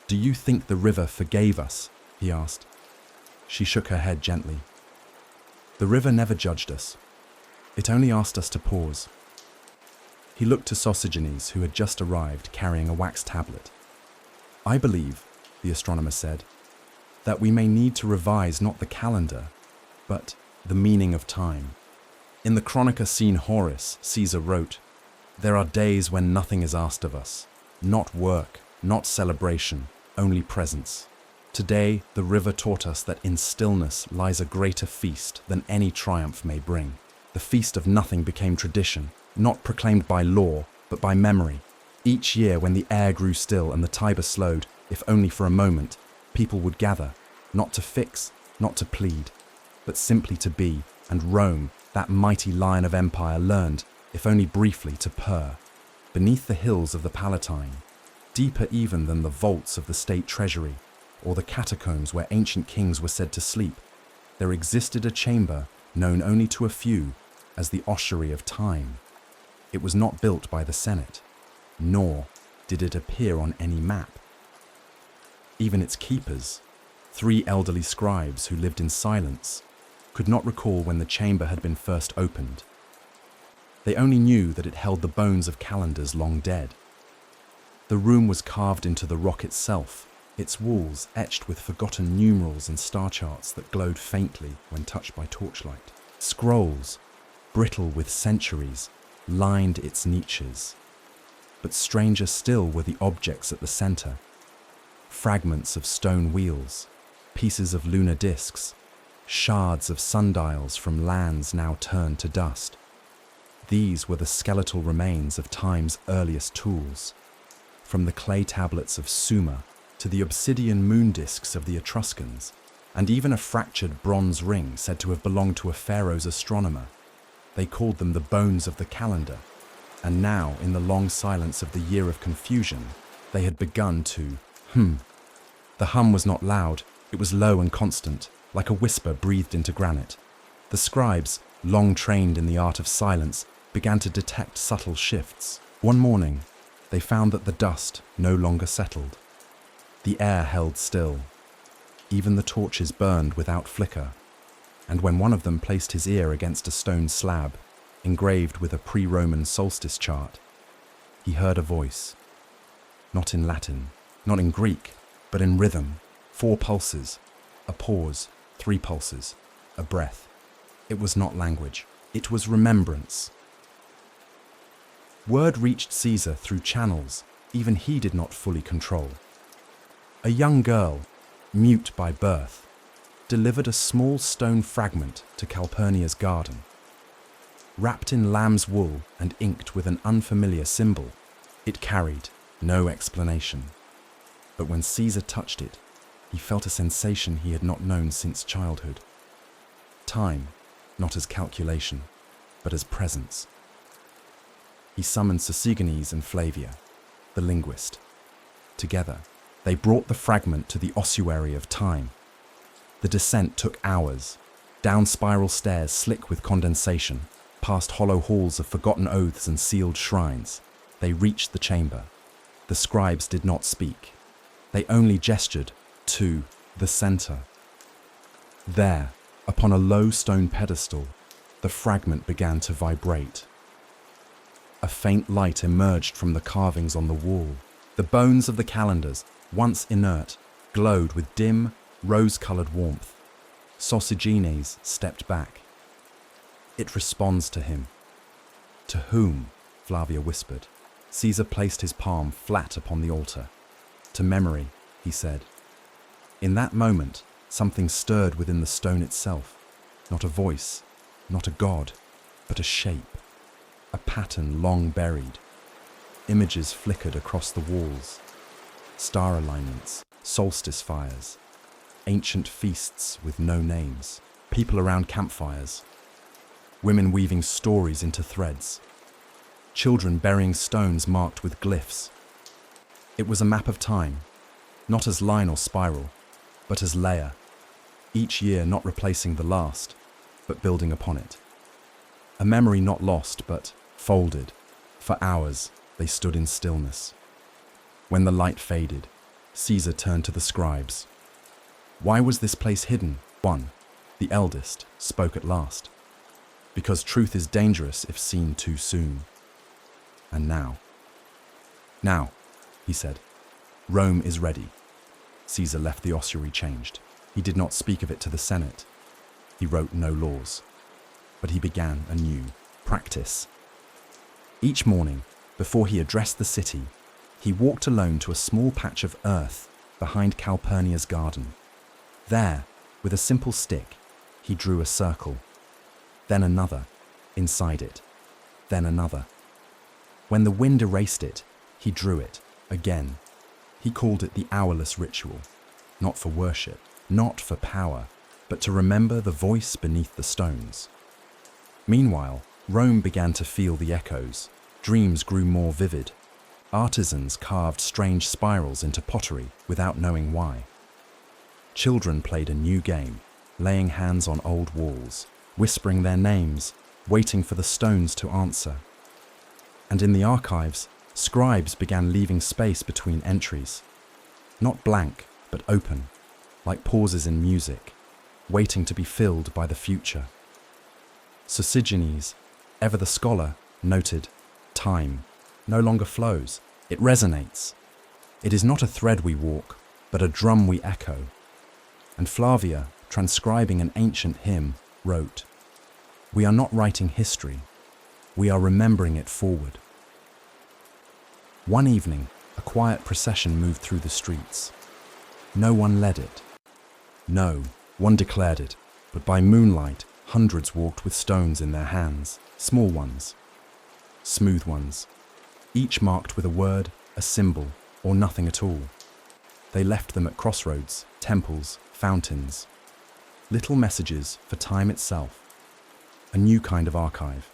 "Do you think the river forgave us?" he asked. She shook her head gently. "The river never judged us. It only asked us to pause." He looked to Sosigenes, who had just arrived carrying a wax tablet. "I believe," the astronomer said, "that we may need to revise not the calendar, but the meaning of time. In the Chronica seen Horace, Caesar wrote, 'There are days when nothing is asked of us, not work, not celebration, only presence.' Today, the river taught us that in stillness lies a greater feast than any triumph may bring. The feast of nothing became tradition, not proclaimed by law, but by memory. Each year when the air grew still and the Tiber slowed, if only for a moment, people would gather, not to fix, not to plead, but simply to be, and Rome, that mighty lion of empire, learned, if only briefly, to purr. Beneath the hills of the Palatine, deeper even than the vaults of the state treasury, or the catacombs where ancient kings were said to sleep, there existed a chamber known only to a few as the ossuary of time. It was not built by the Senate, nor did it appear on any map. Even its keepers, 3 elderly scribes who lived in silence, could not recall when the chamber had been first opened. They only knew that it held the bones of calendars long dead. The room was carved into the rock itself, its walls etched with forgotten numerals and star charts that glowed faintly when touched by torchlight. Scrolls, brittle with centuries, lined its niches. But stranger still were the objects at the center. Fragments of stone wheels, pieces of lunar discs, shards of sundials from lands now turned to dust. These were the skeletal remains of time's earliest tools, from the clay tablets of Sumer to the obsidian moon discs of the Etruscans, and even a fractured bronze ring said to have belonged to a pharaoh's astronomer. They called them the bones of the calendar, and now, in the long silence of the year of confusion, they had begun to hum. The hum was not loud, it was low and constant, like a whisper breathed into granite. The scribes, long trained in the art of silence, began to detect subtle shifts. One morning, they found that the dust no longer settled. The air held still. Even the torches burned without flicker. And when one of them placed his ear against a stone slab, engraved with a pre-Roman solstice chart, he heard a voice. Not in Latin, not in Greek, but in rhythm. 4 pulses, a pause, 3 pulses, a breath. It was not language, it was remembrance. Word reached Caesar through channels even he did not fully control. A young girl, mute by birth, delivered a small stone fragment to Calpurnia's garden. Wrapped in lamb's wool and inked with an unfamiliar symbol, it carried no explanation. But when Caesar touched it, he felt a sensation he had not known since childhood. Time, not as calculation, but as presence. He summoned Sosigenes and Flavia, the linguist. Together, they brought the fragment to the ossuary of time. The descent took hours, down spiral stairs slick with condensation, past hollow halls of forgotten oaths and sealed shrines. They reached the chamber. The scribes did not speak. They only gestured to the center. There, upon a low stone pedestal, the fragment began to vibrate. A faint light emerged from the carvings on the wall. The bones of the calendars, once inert, glowed with dim, rose-colored warmth. Sosigenes stepped back. It responds to him. To whom? Flavia whispered. Caesar placed his palm flat upon the altar. To memory, he said. In that moment, something stirred within the stone itself. Not a voice, not a god, but a shape. A pattern long buried. Images flickered across the walls. Star alignments, solstice fires, ancient feasts with no names, people around campfires, women weaving stories into threads, children burying stones marked with glyphs. It was a map of time, not as line or spiral, but as layer, each year not replacing the last, but building upon it. A memory not lost, but folded. For hours, they stood in stillness. When the light faded, Caesar turned to the scribes. Why was this place hidden? One, the eldest, spoke at last. Because truth is dangerous if seen too soon. And now, he said, Rome is ready. Caesar left the ossuary changed. He did not speak of it to the Senate. He wrote no laws. But he began anew. Practice. Each morning, before he addressed the city, he walked alone to a small patch of earth behind Calpurnia's garden. There, with a simple stick, he drew a circle. Then another, inside it. Then another. When the wind erased it, he drew it, again. He called it the hourless ritual, not for worship, not for power, but to remember the voice beneath the stones. Meanwhile, Rome began to feel the echoes. Dreams grew more vivid. Artisans carved strange spirals into pottery without knowing why. Children played a new game, laying hands on old walls, whispering their names, waiting for the stones to answer. And in the archives, scribes began leaving space between entries. Not blank, but open, like pauses in music. waiting to be filled by the future. Sosigenes, ever the scholar, noted, "Time no longer flows, it resonates. It is not a thread we walk, but a drum we echo." And Flavia, transcribing an ancient hymn, wrote, "We are not writing history, we are remembering it forward." One evening, a quiet procession moved through the streets. No one led it. No, one declared it, but by moonlight, hundreds walked with stones in their hands, small ones, smooth ones, each marked with a word, a symbol, or nothing at all. They left them at crossroads, temples, fountains. Little messages for time itself. A new kind of archive.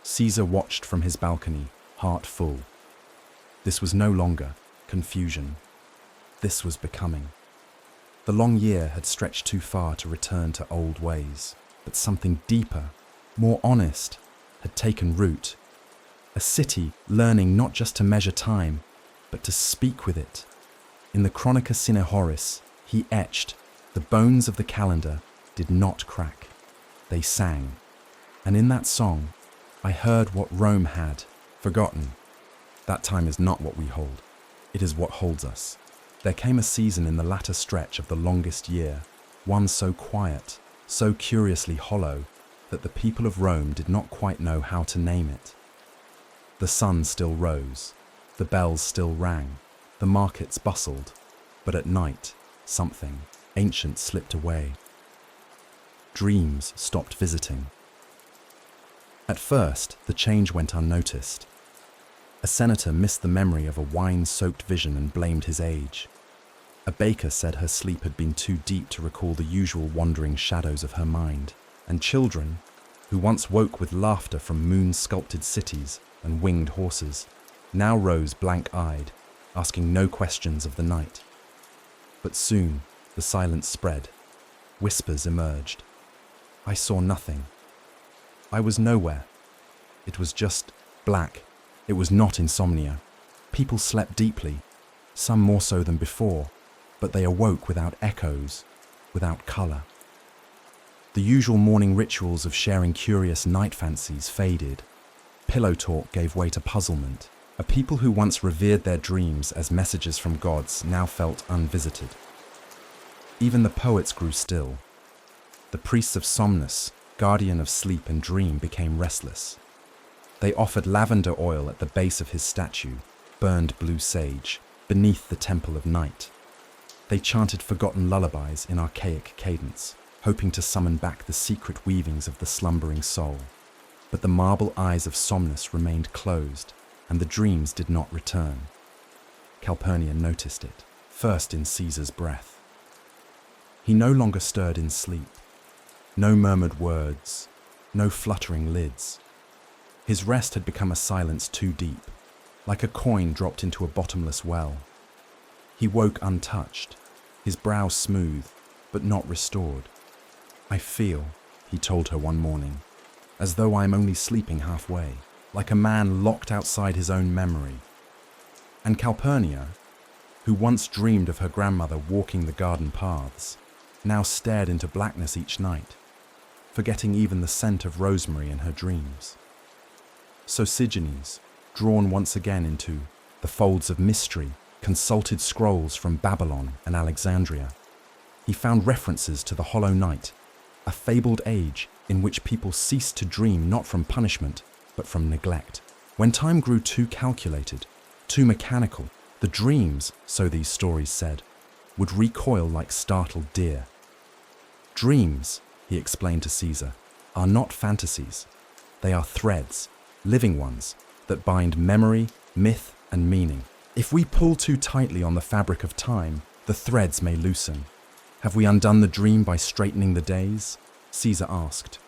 Caesar watched from his balcony, heart full. This was no longer confusion. This was becoming. The long year had stretched too far to return to old ways, but something deeper, more honest, had taken root. A city learning not just to measure time, but to speak with it. In the Chronica Sine Horis, he etched, "The bones of the calendar did not crack. They sang. And in that song, I heard what Rome had forgotten. That time is not what we hold. It is what holds us." There came a season in the latter stretch of the longest year, one so quiet, so curiously hollow, that the people of Rome did not quite know how to name it. The sun still rose, the bells still rang, the markets bustled, but at night, something ancient slipped away. Dreams stopped visiting. At first, the change went unnoticed. A senator missed the memory of a wine-soaked vision and blamed his age. A baker said her sleep had been too deep to recall the usual wandering shadows of her mind. And children, who once woke with laughter from moon-sculpted cities and winged horses, now rose blank-eyed, asking no questions of the night. But soon, the silence spread. Whispers emerged. I saw nothing. I was nowhere. It was just black. It was not insomnia. People slept deeply, some more so than before, but they awoke without echoes, without colour. The usual morning rituals of sharing curious night fancies faded. Pillow talk gave way to puzzlement. A people who once revered their dreams as messages from gods now felt unvisited. Even the poets grew still. The priests of Somnus, guardian of sleep and dream, became restless. They offered lavender oil at the base of his statue, burned blue sage, beneath the temple of night. They chanted forgotten lullabies in archaic cadence, hoping to summon back the secret weavings of the slumbering soul. But the marble eyes of Somnus remained closed, and the dreams did not return. Calpurnia noticed it, first in Caesar's breath. He no longer stirred in sleep. No murmured words, no fluttering lids. His rest had become a silence too deep, like a coin dropped into a bottomless well. He woke untouched, his brow smooth, but not restored. I feel, he told her one morning, as though I am only sleeping halfway, like a man locked outside his own memory. And Calpurnia, who once dreamed of her grandmother walking the garden paths, now stared into blackness each night, forgetting even the scent of rosemary in her dreams. Sosigenes, drawn once again into the folds of mystery, consulted scrolls from Babylon and Alexandria. He found references to the hollow night, a fabled age in which people ceased to dream not from punishment, but from neglect. When time grew too calculated, too mechanical, the dreams, so these stories said, would recoil like startled deer. Dreams, he explained to Caesar, are not fantasies. They are threads, living ones, that bind memory, myth, and meaning. If we pull too tightly on the fabric of time, the threads may loosen. Have we undone the dream by straightening the days? Caesar asked.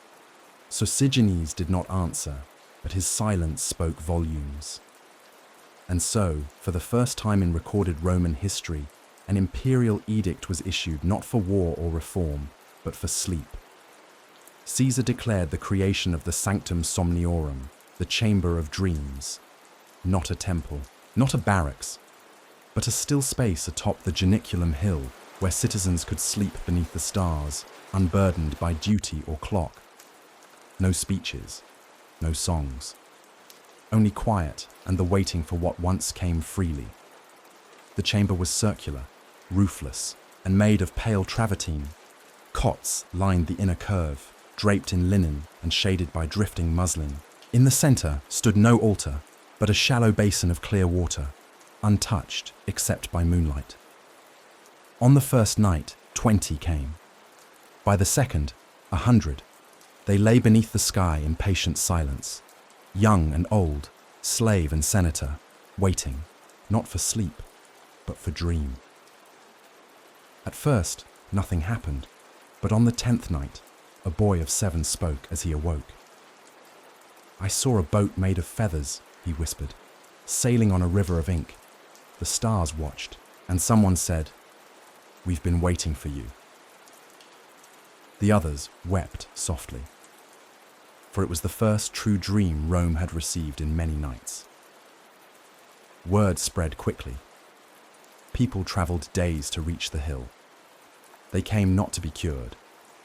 Sosigenes did not answer, but his silence spoke volumes. And so, for the first time in recorded Roman history, an imperial edict was issued not for war or reform, but for sleep. Caesar declared the creation of the Sanctum Somniorum, the chamber of dreams, not a temple, not a barracks, but a still space atop the Janiculum hill where citizens could sleep beneath the stars, unburdened by duty or clock. No speeches, no songs. Only quiet and the waiting for what once came freely. The chamber was circular, roofless, and made of pale travertine. Cots lined the inner curve, draped in linen and shaded by drifting muslin. In the centre stood no altar, but a shallow basin of clear water, untouched except by moonlight. On the first night, 20 came. By the second, 100. They lay beneath the sky in patient silence, young and old, slave and senator, waiting, not for sleep, but for dream. At first, nothing happened, but on the 10th night, a boy of 7 spoke as he awoke. "I saw a boat made of feathers," he whispered, "sailing on a river of ink. The stars watched, and someone said, 'We've been waiting for you.'" The others wept softly, for it was the first true dream Rome had received in many nights. Word spread quickly. People travelled days to reach the hill. They came not to be cured,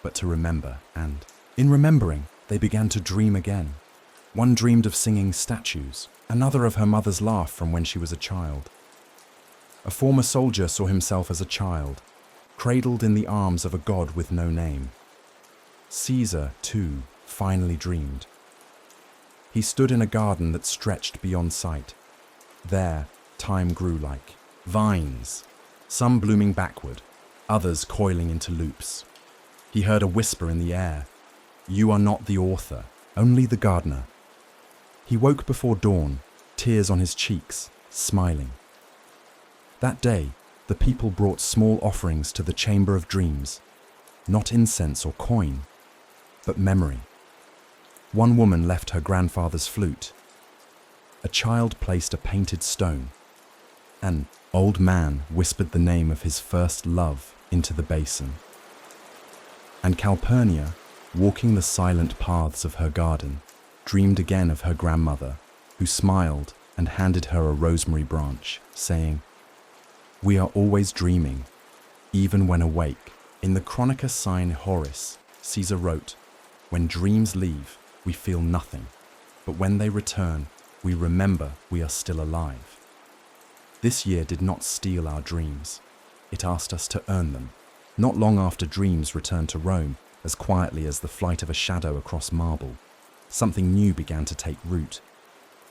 but to remember, and, in remembering, they began to dream again. One dreamed of singing statues, another of her mother's laugh from when she was a child. A former soldier saw himself as a child, cradled in the arms of a god with no name. Caesar, too, finally dreamed. He stood in a garden that stretched beyond sight. There, time grew like vines, some blooming backward, others coiling into loops. He heard a whisper in the air, "You are not the author, only the gardener." He woke before dawn, tears on his cheeks, smiling. That day, the people brought small offerings to the chamber of dreams, not incense or coin, but memory. One woman left her grandfather's flute. A child placed a painted stone. An old man whispered the name of his first love into the basin. And Calpurnia, walking the silent paths of her garden, dreamed again of her grandmother, who smiled and handed her a rosemary branch, saying, "We are always dreaming, even when awake." In the Chronica Sine Horis, Caesar wrote, "When dreams leave, we feel nothing, but when they return, we remember we are still alive." This year did not steal our dreams. It asked us to earn them. Not long after dreams returned to Rome, as quietly as the flight of a shadow across marble, something new began to take root.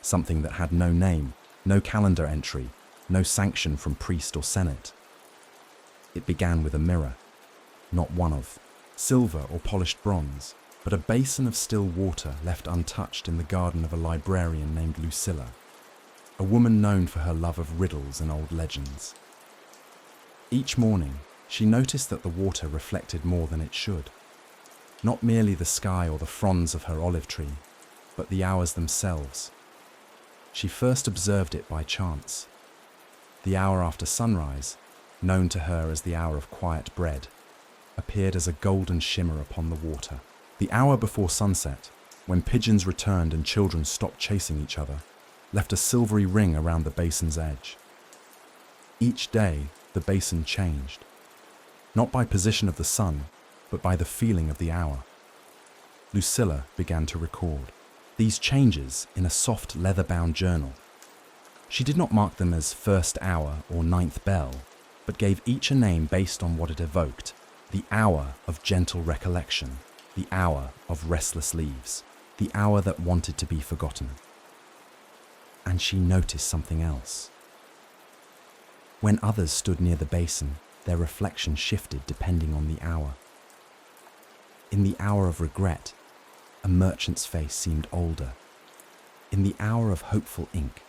Something that had no name, no calendar entry, no sanction from priest or senate. It began with a mirror, not one of silver or polished bronze, but a basin of still water left untouched in the garden of a librarian named Lucilla, a woman known for her love of riddles and old legends. Each morning, she noticed that the water reflected more than it should. Not merely the sky or the fronds of her olive tree, but the hours themselves. She first observed it by chance. The hour after sunrise, known to her as the hour of quiet bread, appeared as a golden shimmer upon the water. The hour before sunset, when pigeons returned and children stopped chasing each other, left a silvery ring around the basin's edge. Each day, the basin changed, not by position of the sun, but by the feeling of the hour. Lucilla began to record these changes in a soft leather-bound journal. She did not mark them as first hour or ninth bell, but gave each a name based on what it evoked: the hour of gentle recollection, the hour of restless leaves, the hour that wanted to be forgotten. And she noticed something else. When others stood near the basin, their reflection shifted depending on the hour. In the hour of regret, a merchant's face seemed older. In the hour of hopeful ink,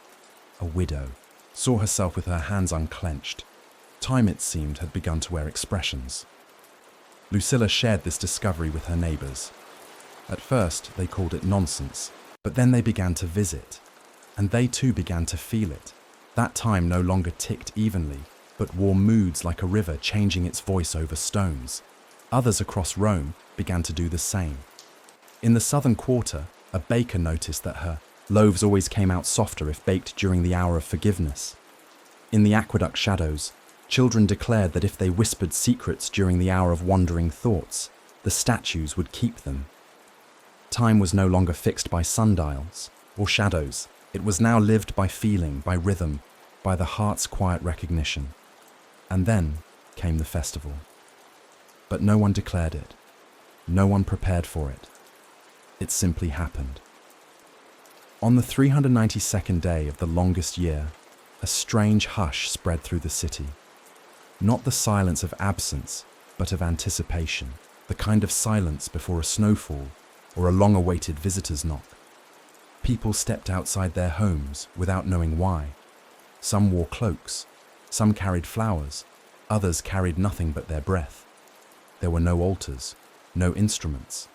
a widow saw herself with her hands unclenched. Time, it seemed, had begun to wear expressions. Lucilla shared this discovery with her neighbours. At first, they called it nonsense, but then they began to visit, and they too began to feel it. That time no longer ticked evenly, but wore moods like a river changing its voice over stones. Others across Rome began to do the same. In the southern quarter, a baker noticed that her loaves always came out softer if baked during the hour of forgiveness. In the aqueduct shadows, Children declared that if they whispered secrets during the hour of wandering thoughts, the statues would keep them. Time was no longer fixed by sundials or shadows. It was now lived by feeling, by rhythm, by the heart's quiet recognition. And then came the festival. But no one declared it. No one prepared for it. It simply happened. On the 392nd day of the longest year, a strange hush spread through the city. Not the silence of absence, but of anticipation, the kind of silence before a snowfall or a long-awaited visitor's knock. People stepped outside their homes without knowing why. Some wore cloaks, some carried flowers, others carried nothing but their breath. There were no altars, no instruments.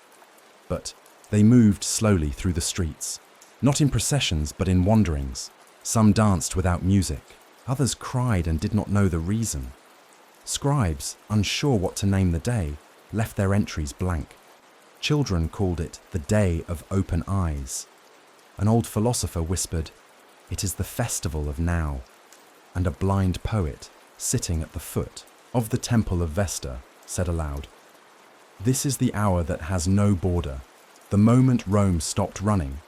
But they moved slowly through the streets, not in processions but in wanderings. Some danced without music, others cried and did not know the reason. Scribes, unsure what to name the day, left their entries blank. Children called it the Day of Open Eyes. An old philosopher whispered, "It is the festival of now." And a blind poet, sitting at the foot of the temple of Vesta, said aloud, "This is the hour that has no border, the moment Rome stopped running."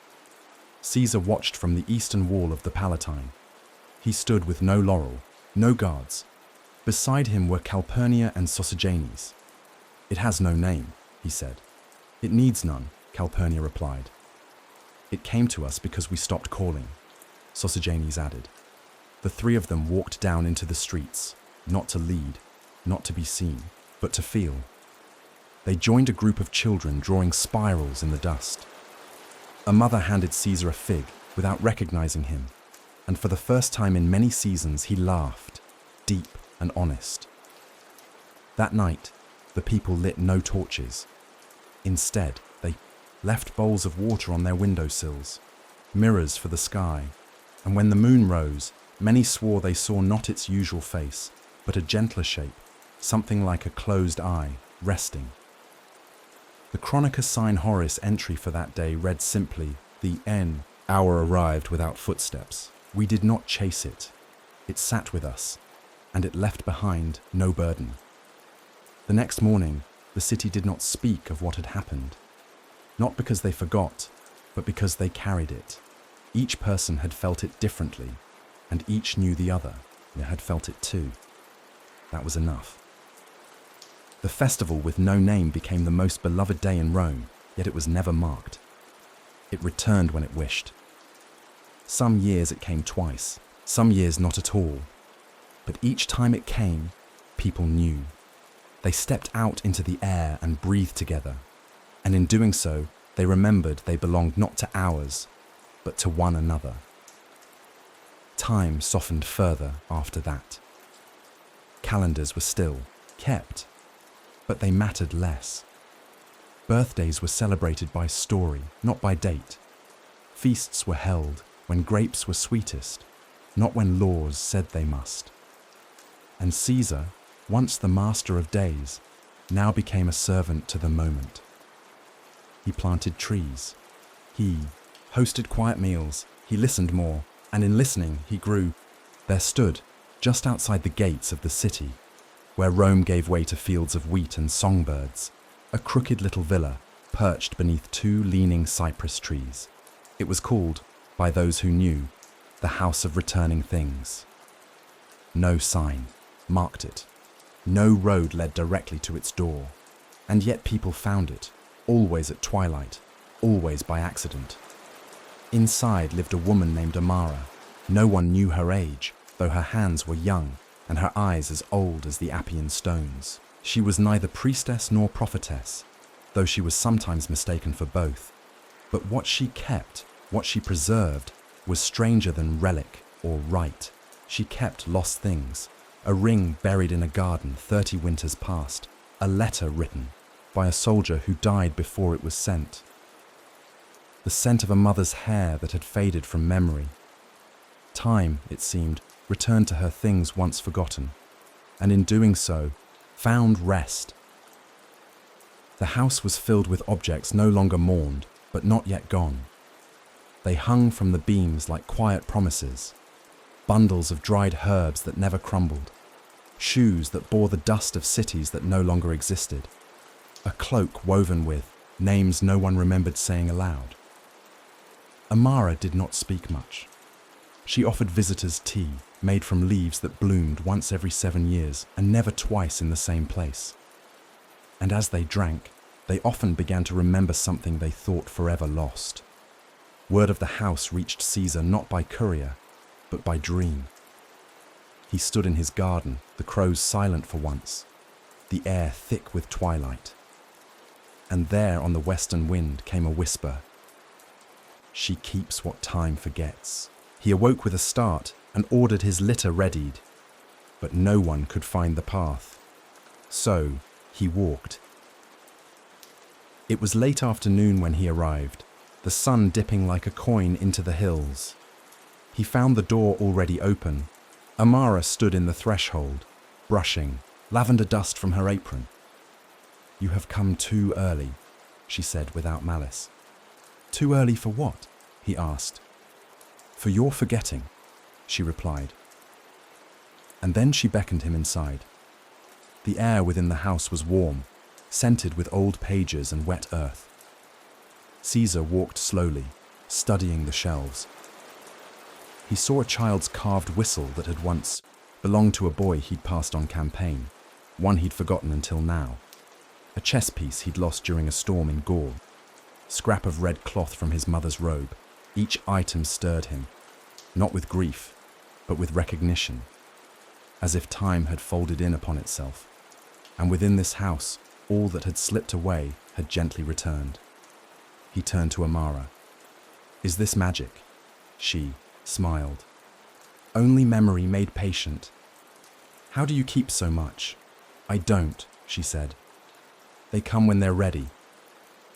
Caesar watched from the eastern wall of the Palatine. He stood with no laurel, no guards. Beside him were Calpurnia and Sosigenes. "It has no name," he said. "It needs none," Calpurnia replied. "It came to us because we stopped calling," Sosigenes added. The three of them walked down into the streets, not to lead, not to be seen, but to feel. They joined a group of children drawing spirals in the dust. A mother handed Caesar a fig without recognizing him, and for the first time in many seasons he laughed, deep and honest. That night, the people lit no torches. Instead, they left bowls of water on their windowsills, mirrors for the sky, and when the moon rose, many swore they saw not its usual face, but a gentler shape, something like a closed eye, resting. The Chronicus Sign Horace entry for that day read simply, "The hour arrived without footsteps. We did not chase it. It sat with us, and it left behind no burden." The next morning, the city did not speak of what had happened, not because they forgot, but because they carried it. Each person had felt it differently, and each knew the other had felt it too. That was enough. The festival with no name became the most beloved day in Rome, yet it was never marked. It returned when it wished. Some years it came twice, some years not at all. But each time it came, people knew. They stepped out into the air and breathed together, and in doing so, they remembered they belonged not to hours, but to one another. Time softened further after that. Calendars were still kept, but they mattered less. Birthdays were celebrated by story, not by date. Feasts were held when grapes were sweetest, not when laws said they must. And Caesar, once the master of days, now became a servant to the moment. He planted trees. He hosted quiet meals. He listened more, and in listening he grew. There stood, just outside the gates of the city, where Rome gave way to fields of wheat and songbirds, a crooked little villa perched beneath two leaning cypress trees. It was called, by those who knew, the House of Returning Things. No sign marked it. No road led directly to its door, and yet people found it, always at twilight, always by accident. Inside lived a woman named Amara. No one knew her age, though her hands were young and her eyes as old as the Appian stones. She was neither priestess nor prophetess, though she was sometimes mistaken for both. But what she kept, what she preserved, was stranger than relic or rite. She kept lost things, a ring buried in a garden 30 winters past, a letter written by a soldier who died before it was sent, the scent of a mother's hair that had faded from memory. Time, it seemed, returned to her things once forgotten, and in doing so, found rest. The house was filled with objects no longer mourned, but not yet gone. They hung from the beams like quiet promises, bundles of dried herbs that never crumbled, shoes that bore the dust of cities that no longer existed, a cloak woven with names no one remembered saying aloud. Amara did not speak much. She offered visitors tea made from leaves that bloomed once every 7 years and never twice in the same place. And as they drank, they often began to remember something they thought forever lost. Word of the house reached Caesar not by courier, but by dream. He stood in his garden, the crows silent for once, the air thick with twilight. And there on the western wind came a whisper, "She keeps what time forgets." He awoke with a start and ordered his litter readied, but no one could find the path. So he walked. It was late afternoon when he arrived, the sun dipping like a coin into the hills. He found the door already open. Amara stood in the threshold, brushing lavender dust from her apron. "You have come too early," she said without malice. "Too early for what?" he asked. "For your forgetting," she replied. And then she beckoned him inside. The air within the house was warm, scented with old pages and wet earth. Caesar walked slowly, studying the shelves. He saw a child's carved whistle that had once belonged to a boy he'd passed on campaign, one he'd forgotten until now. A chess piece he'd lost during a storm in Gaul. Scrap of red cloth from his mother's robe. Each item stirred him, not with grief, but with recognition, as if time had folded in upon itself, and within this house, all that had slipped away had gently returned. He turned to Amara. "Is this magic?" She smiled. "Only memory made patient." "How do you keep so much?" "I don't," she said. "They come when they're ready.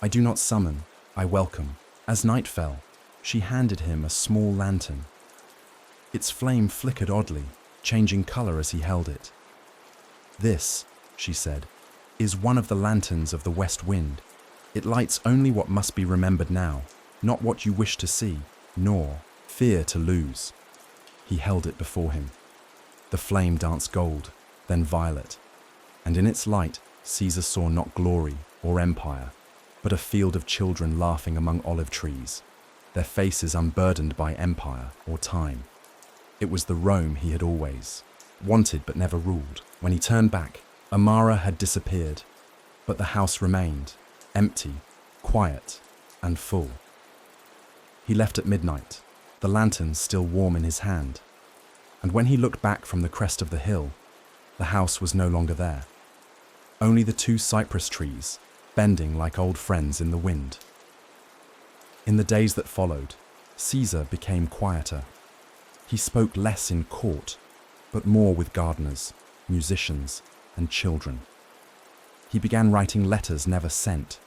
I do not summon, I welcome." As night fell, she handed him a small lantern. Its flame flickered oddly, changing color as he held it. "This," she said, "is one of the lanterns of the west wind. It lights only what must be remembered now, not what you wish to see, nor fear to lose." He held it before him. The flame danced gold, then violet, and in its light, Caesar saw not glory or empire, but a field of children laughing among olive trees, their faces unburdened by empire or time. It was the Rome he had always wanted but never ruled. When he turned back, Amara had disappeared, but the house remained, empty, quiet, and full. He left at midnight, the lantern still warm in his hand, and when he looked back from the crest of the hill, the house was no longer there. Only the 2 cypress trees, bending like old friends in the wind. In the days that followed, Caesar became quieter. He spoke less in court, but more with gardeners, musicians, and children. He began writing letters never sent,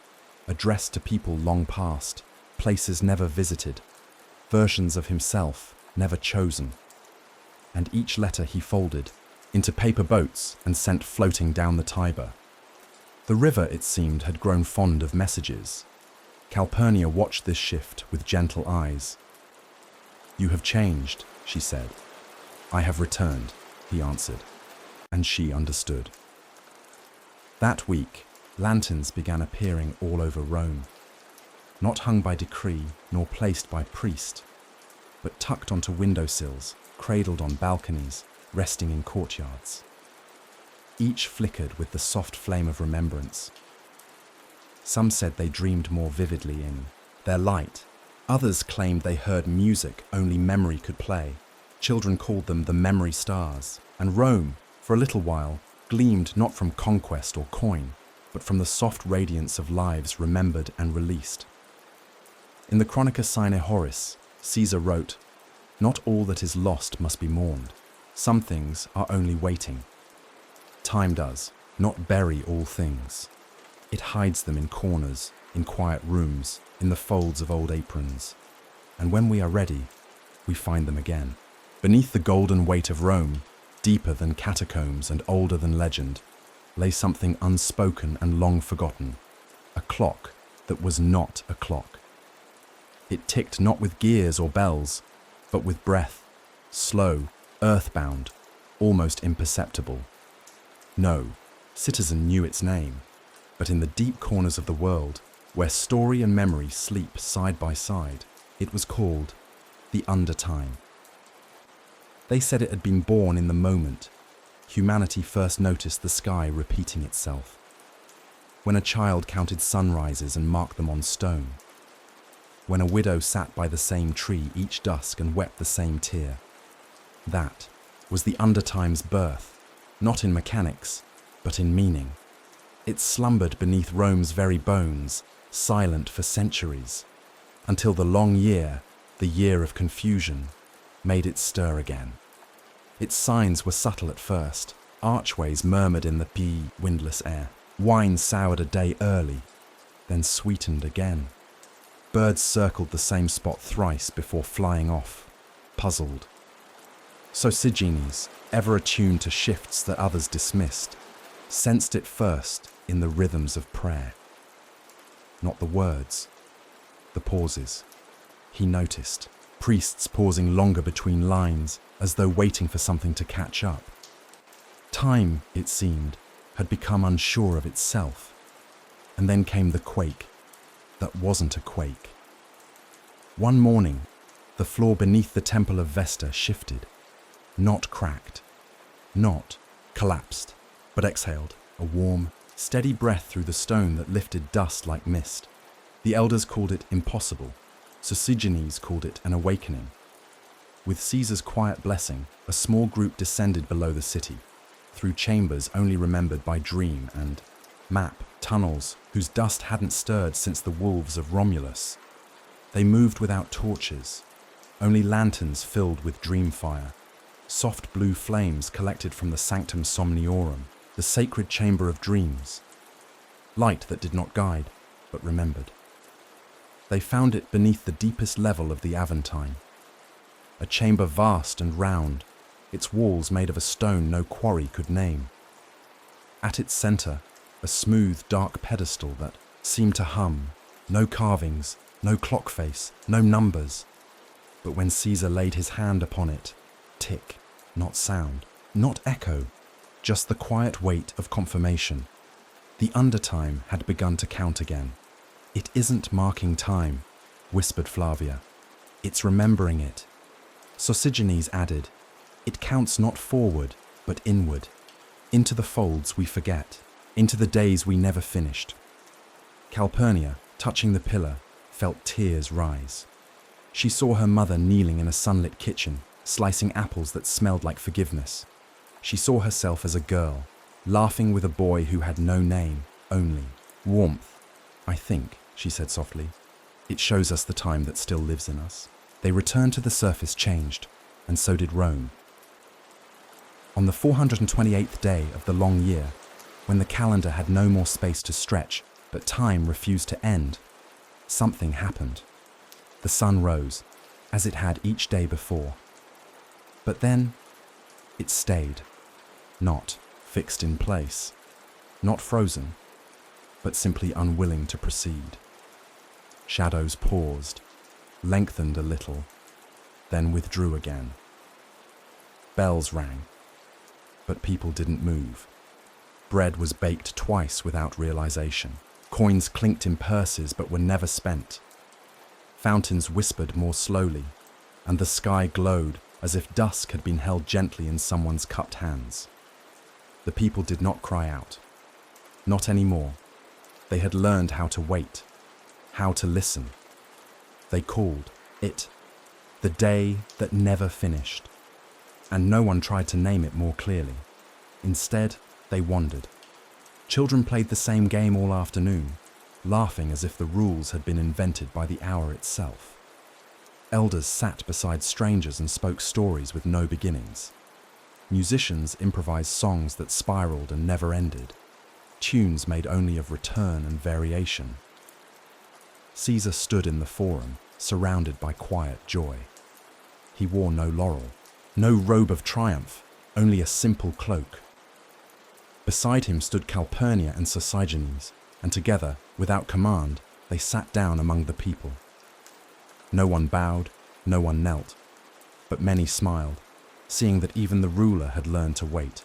addressed to people long past, places never visited, versions of himself never chosen. And each letter he folded into paper boats and sent floating down the Tiber. The river, it seemed, had grown fond of messages. Calpurnia watched this shift with gentle eyes. "You have changed," she said. "I have returned," he answered, and she understood. That week, lanterns began appearing all over Rome, not hung by decree nor placed by priest, but tucked onto windowsills, cradled on balconies, resting in courtyards. Each flickered with the soft flame of remembrance. Some said they dreamed more vividly in their light. Others claimed they heard music only memory could play. Children called them the memory stars, and Rome, for a little while, gleamed not from conquest or coin, but from the soft radiance of lives remembered and released. In the Chronica Sine Horis, Caesar wrote, "Not all that is lost must be mourned. Some things are only waiting. Time does not bury all things. It hides them in corners, in quiet rooms, in the folds of old aprons. And when we are ready, we find them again." Beneath the golden weight of Rome, deeper than catacombs and older than legend, lay something unspoken and long forgotten, a clock that was not a clock. It ticked not with gears or bells, but with breath, slow, earthbound, almost imperceptible. No citizen knew its name, but in the deep corners of the world, where story and memory sleep side by side, it was called the Undertime. They said it had been born in the moment humanity first noticed the sky repeating itself, when a child counted sunrises and marked them on stone, when a widow sat by the same tree each dusk and wept the same tear. That was the Undertime's birth, not in mechanics, but in meaning. It slumbered beneath Rome's very bones, silent for centuries, until the long year, the year of confusion, made it stir again. Its signs were subtle at first. Archways murmured in the windless air. Wine soured a day early, then sweetened again. Birds circled the same spot thrice before flying off, puzzled. Sosigenes, ever attuned to shifts that others dismissed, sensed it first in the rhythms of prayer. Not the words, the pauses. He noticed priests pausing longer between lines, as though waiting for something to catch up. Time, it seemed, had become unsure of itself. And then came the quake that wasn't a quake. One morning, the floor beneath the temple of Vesta shifted, not cracked, not collapsed, but exhaled a warm, steady breath through the stone that lifted dust like mist. The elders called it impossible. Sosigenes called it an awakening. With Caesar's quiet blessing, a small group descended below the city, through chambers only remembered by dream and map, tunnels whose dust hadn't stirred since the wolves of Romulus. They moved without torches, only lanterns filled with dream fire, soft blue flames collected from the Sanctum Somniorum, the sacred chamber of dreams. Light that did not guide, but remembered. They found it beneath the deepest level of the Aventine, a chamber vast and round, its walls made of a stone no quarry could name. At its center, a smooth, dark pedestal that seemed to hum, no carvings, no clock face, no numbers. But when Caesar laid his hand upon it, tick, not sound, not echo, just the quiet weight of confirmation. The Undertime had begun to count again. "It isn't marking time," whispered Flavia. "It's remembering it." Sosigenes added, "It counts not forward, but inward, into the folds we forget, into the days we never finished." Calpurnia, touching the pillar, felt tears rise. She saw her mother kneeling in a sunlit kitchen, slicing apples that smelled like forgiveness. She saw herself as a girl, laughing with a boy who had no name, only warmth. "I think," she said softly, "it shows us the time that still lives in us." They returned to the surface changed, and so did Rome. On the 428th day of the long year, when the calendar had no more space to stretch, but time refused to end, something happened. The sun rose, as it had each day before. But then, it stayed, not fixed in place, not frozen, but simply unwilling to proceed. Shadows paused, lengthened a little, then withdrew again. Bells rang, but people didn't move. Bread was baked twice without realization. Coins clinked in purses but were never spent. Fountains whispered more slowly, and the sky glowed as if dusk had been held gently in someone's cupped hands. The people did not cry out. Not anymore. They had learned how to wait, how to listen. They called it the day that never finished, and no one tried to name it more clearly. Instead, they wandered. Children played the same game all afternoon, laughing as if the rules had been invented by the hour itself. Elders sat beside strangers and spoke stories with no beginnings. Musicians improvised songs that spiraled and never ended, tunes made only of return and variation. Caesar stood in the forum, surrounded by quiet joy. He wore no laurel, no robe of triumph, only a simple cloak. Beside him stood Calpurnia and Sosigenes, and together, without command, they sat down among the people. No one bowed, no one knelt, but many smiled, seeing that even the ruler had learned to wait.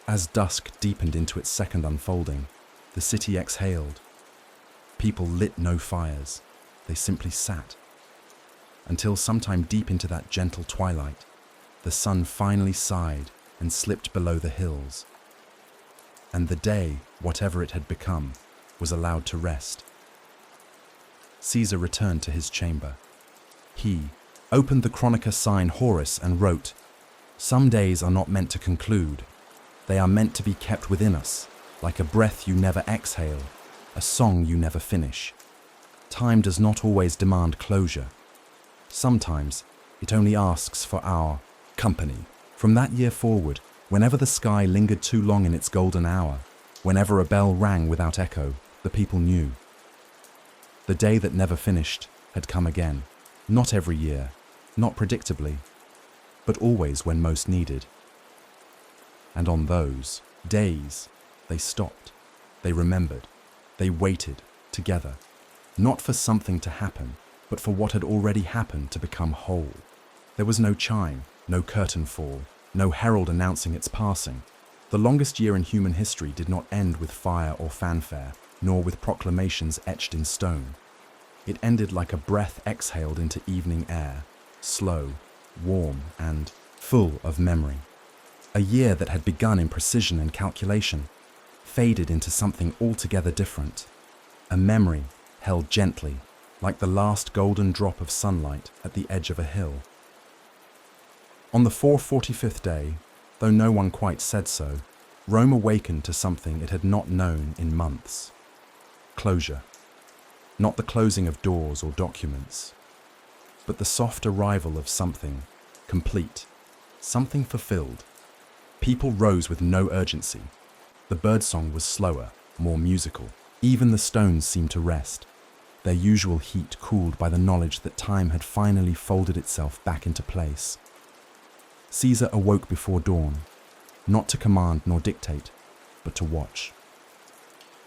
As dusk deepened into its second unfolding, the city exhaled. People lit no fires. They simply sat. Until sometime deep into that gentle twilight, the sun finally sighed and slipped below the hills. And the day, whatever it had become, was allowed to rest. Caesar returned to his chamber. He opened the chronica sign Horus and wrote, "Some days are not meant to conclude. They are meant to be kept within us, like a breath you never exhale, a song you never finish. Time does not always demand closure. Sometimes it only asks for our company." From that year forward, whenever the sky lingered too long in its golden hour, whenever a bell rang without echo, the people knew. The day that never finished had come again, not every year, not predictably, but always when most needed. And on those days, they stopped, they remembered, they waited together, not for something to happen, but for what had already happened to become whole. There was no chime, no curtain fall, no herald announcing its passing. The longest year in human history did not end with fire or fanfare, nor with proclamations etched in stone. It ended like a breath exhaled into evening air, slow, warm, and full of memory. A year that had begun in precision and calculation faded into something altogether different. A memory held gently, like the last golden drop of sunlight at the edge of a hill. On the 445th day, though no one quite said so, Rome awakened to something it had not known in months. Closure. Not the closing of doors or documents, but the soft arrival of something complete, something fulfilled. People rose with no urgency. The birdsong was slower, more musical. Even the stones seemed to rest, their usual heat cooled by the knowledge that time had finally folded itself back into place. Caesar awoke before dawn, not to command nor dictate, but to watch.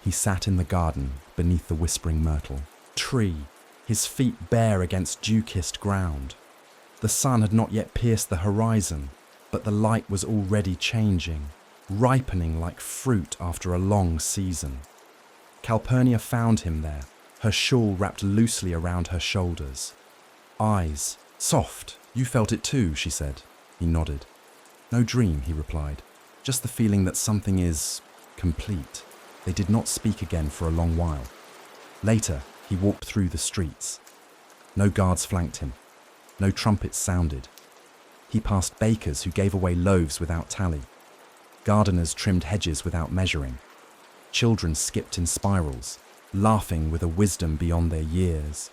He sat in the garden beneath the whispering myrtle tree, his feet bare against dew-kissed ground. The sun had not yet pierced the horizon, but the light was already changing, ripening like fruit after a long season. Calpurnia found him there, her shawl wrapped loosely around her shoulders. Eyes, soft, you felt it too, she said. He nodded. No dream, he replied, just the feeling that something is complete. They did not speak again for a long while. Later, he walked through the streets. No guards flanked him. No trumpets sounded. He passed bakers who gave away loaves without tally. Gardeners trimmed hedges without measuring. Children skipped in spirals, laughing with a wisdom beyond their years.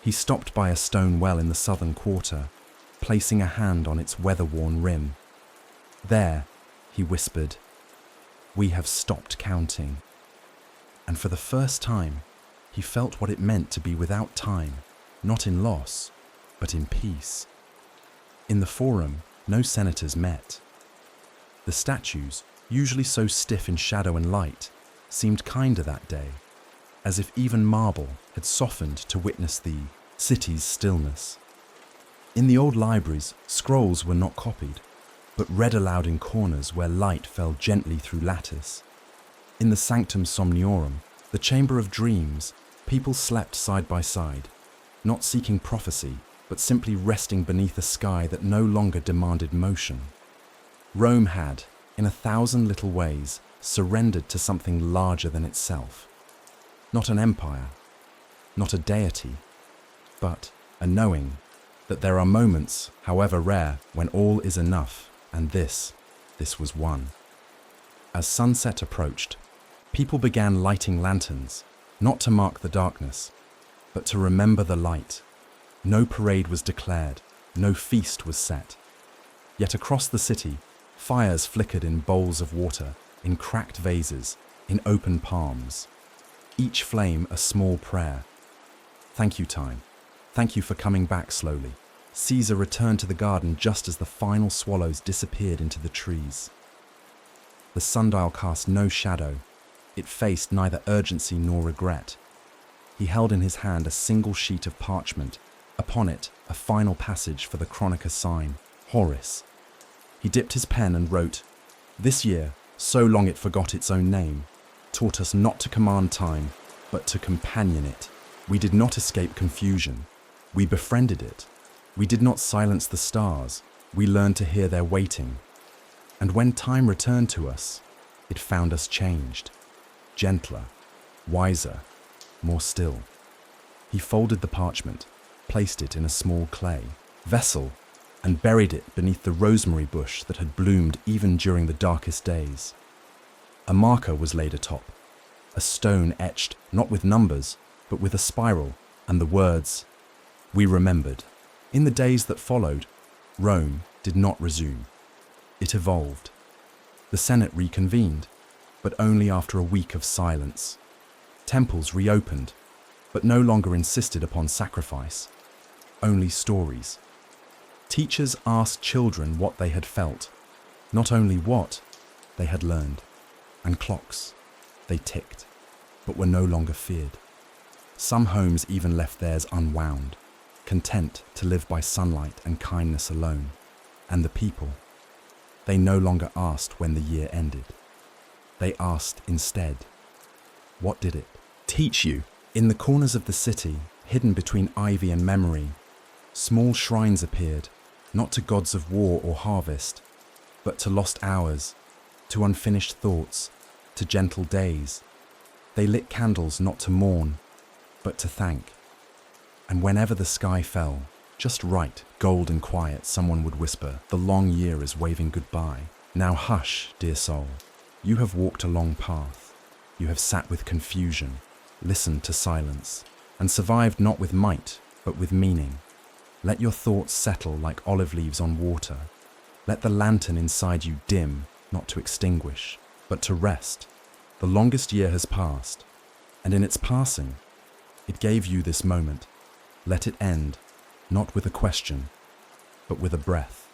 He stopped by a stone well in the southern quarter, placing a hand on its weather-worn rim. There, he whispered, "We have stopped counting." And for the first time, he felt what it meant to be without time, not in loss, but in peace. In the forum, no senators met. The statues, usually so stiff in shadow and light, seemed kinder that day, as if even marble had softened to witness the city's stillness. In the old libraries, scrolls were not copied, but read aloud in corners where light fell gently through lattice. In the sanctum somniorum, the chamber of dreams, people slept side by side, not seeking prophecy, but simply resting beneath a sky that no longer demanded motion. Rome had, in 1,000 little ways, surrendered to something larger than itself. Not an empire, not a deity, but a knowing that there are moments, however rare, when all is enough, and this was one. As sunset approached, people began lighting lanterns, not to mark the darkness, but to remember the light. No parade was declared, no feast was set. Yet across the city, fires flickered in bowls of water, in cracked vases, in open palms. Each flame a small prayer. Thank you, time. Thank you for coming back slowly. Caesar returned to the garden just as the final swallows disappeared into the trees. The sundial cast no shadow. It faced neither urgency nor regret. He held in his hand a single sheet of parchment, upon it a final passage for the chronica sign, Horus. He dipped his pen and wrote, This year, so long it forgot its own name, taught us not to command time, but to companion it. We did not escape confusion. We befriended it. We did not silence the stars. We learned to hear their waiting. And when time returned to us, it found us changed, gentler, wiser, more still. He folded the parchment, placed it in a small clay vessel, and buried it beneath the rosemary bush that had bloomed even during the darkest days. A marker was laid atop, a stone etched not with numbers, but with a spiral and the words, "We remembered." In the days that followed, Rome did not resume. It evolved. The Senate reconvened, but only after a week of silence. Temples reopened, but no longer insisted upon sacrifice, only stories. Teachers asked children what they had felt, not only what they had learned. And clocks, they ticked, but were no longer feared. Some homes even left theirs unwound, content to live by sunlight and kindness alone. And the people, they no longer asked when the year ended. They asked instead, what did it teach you? In the corners of the city, hidden between ivy and memory, small shrines appeared, not to gods of war or harvest, but to lost hours, to unfinished thoughts, to gentle days. They lit candles not to mourn, but to thank. And whenever the sky fell, just right, gold and quiet, someone would whisper, "The long year is waving goodbye. Now hush, dear soul. You have walked a long path. You have sat with confusion, listened to silence, and survived not with might, but with meaning. Let your thoughts settle like olive leaves on water. Let the lantern inside you dim, not to extinguish, but to rest. The longest year has passed, and in its passing, it gave you this moment. Let it end, not with a question, but with a breath."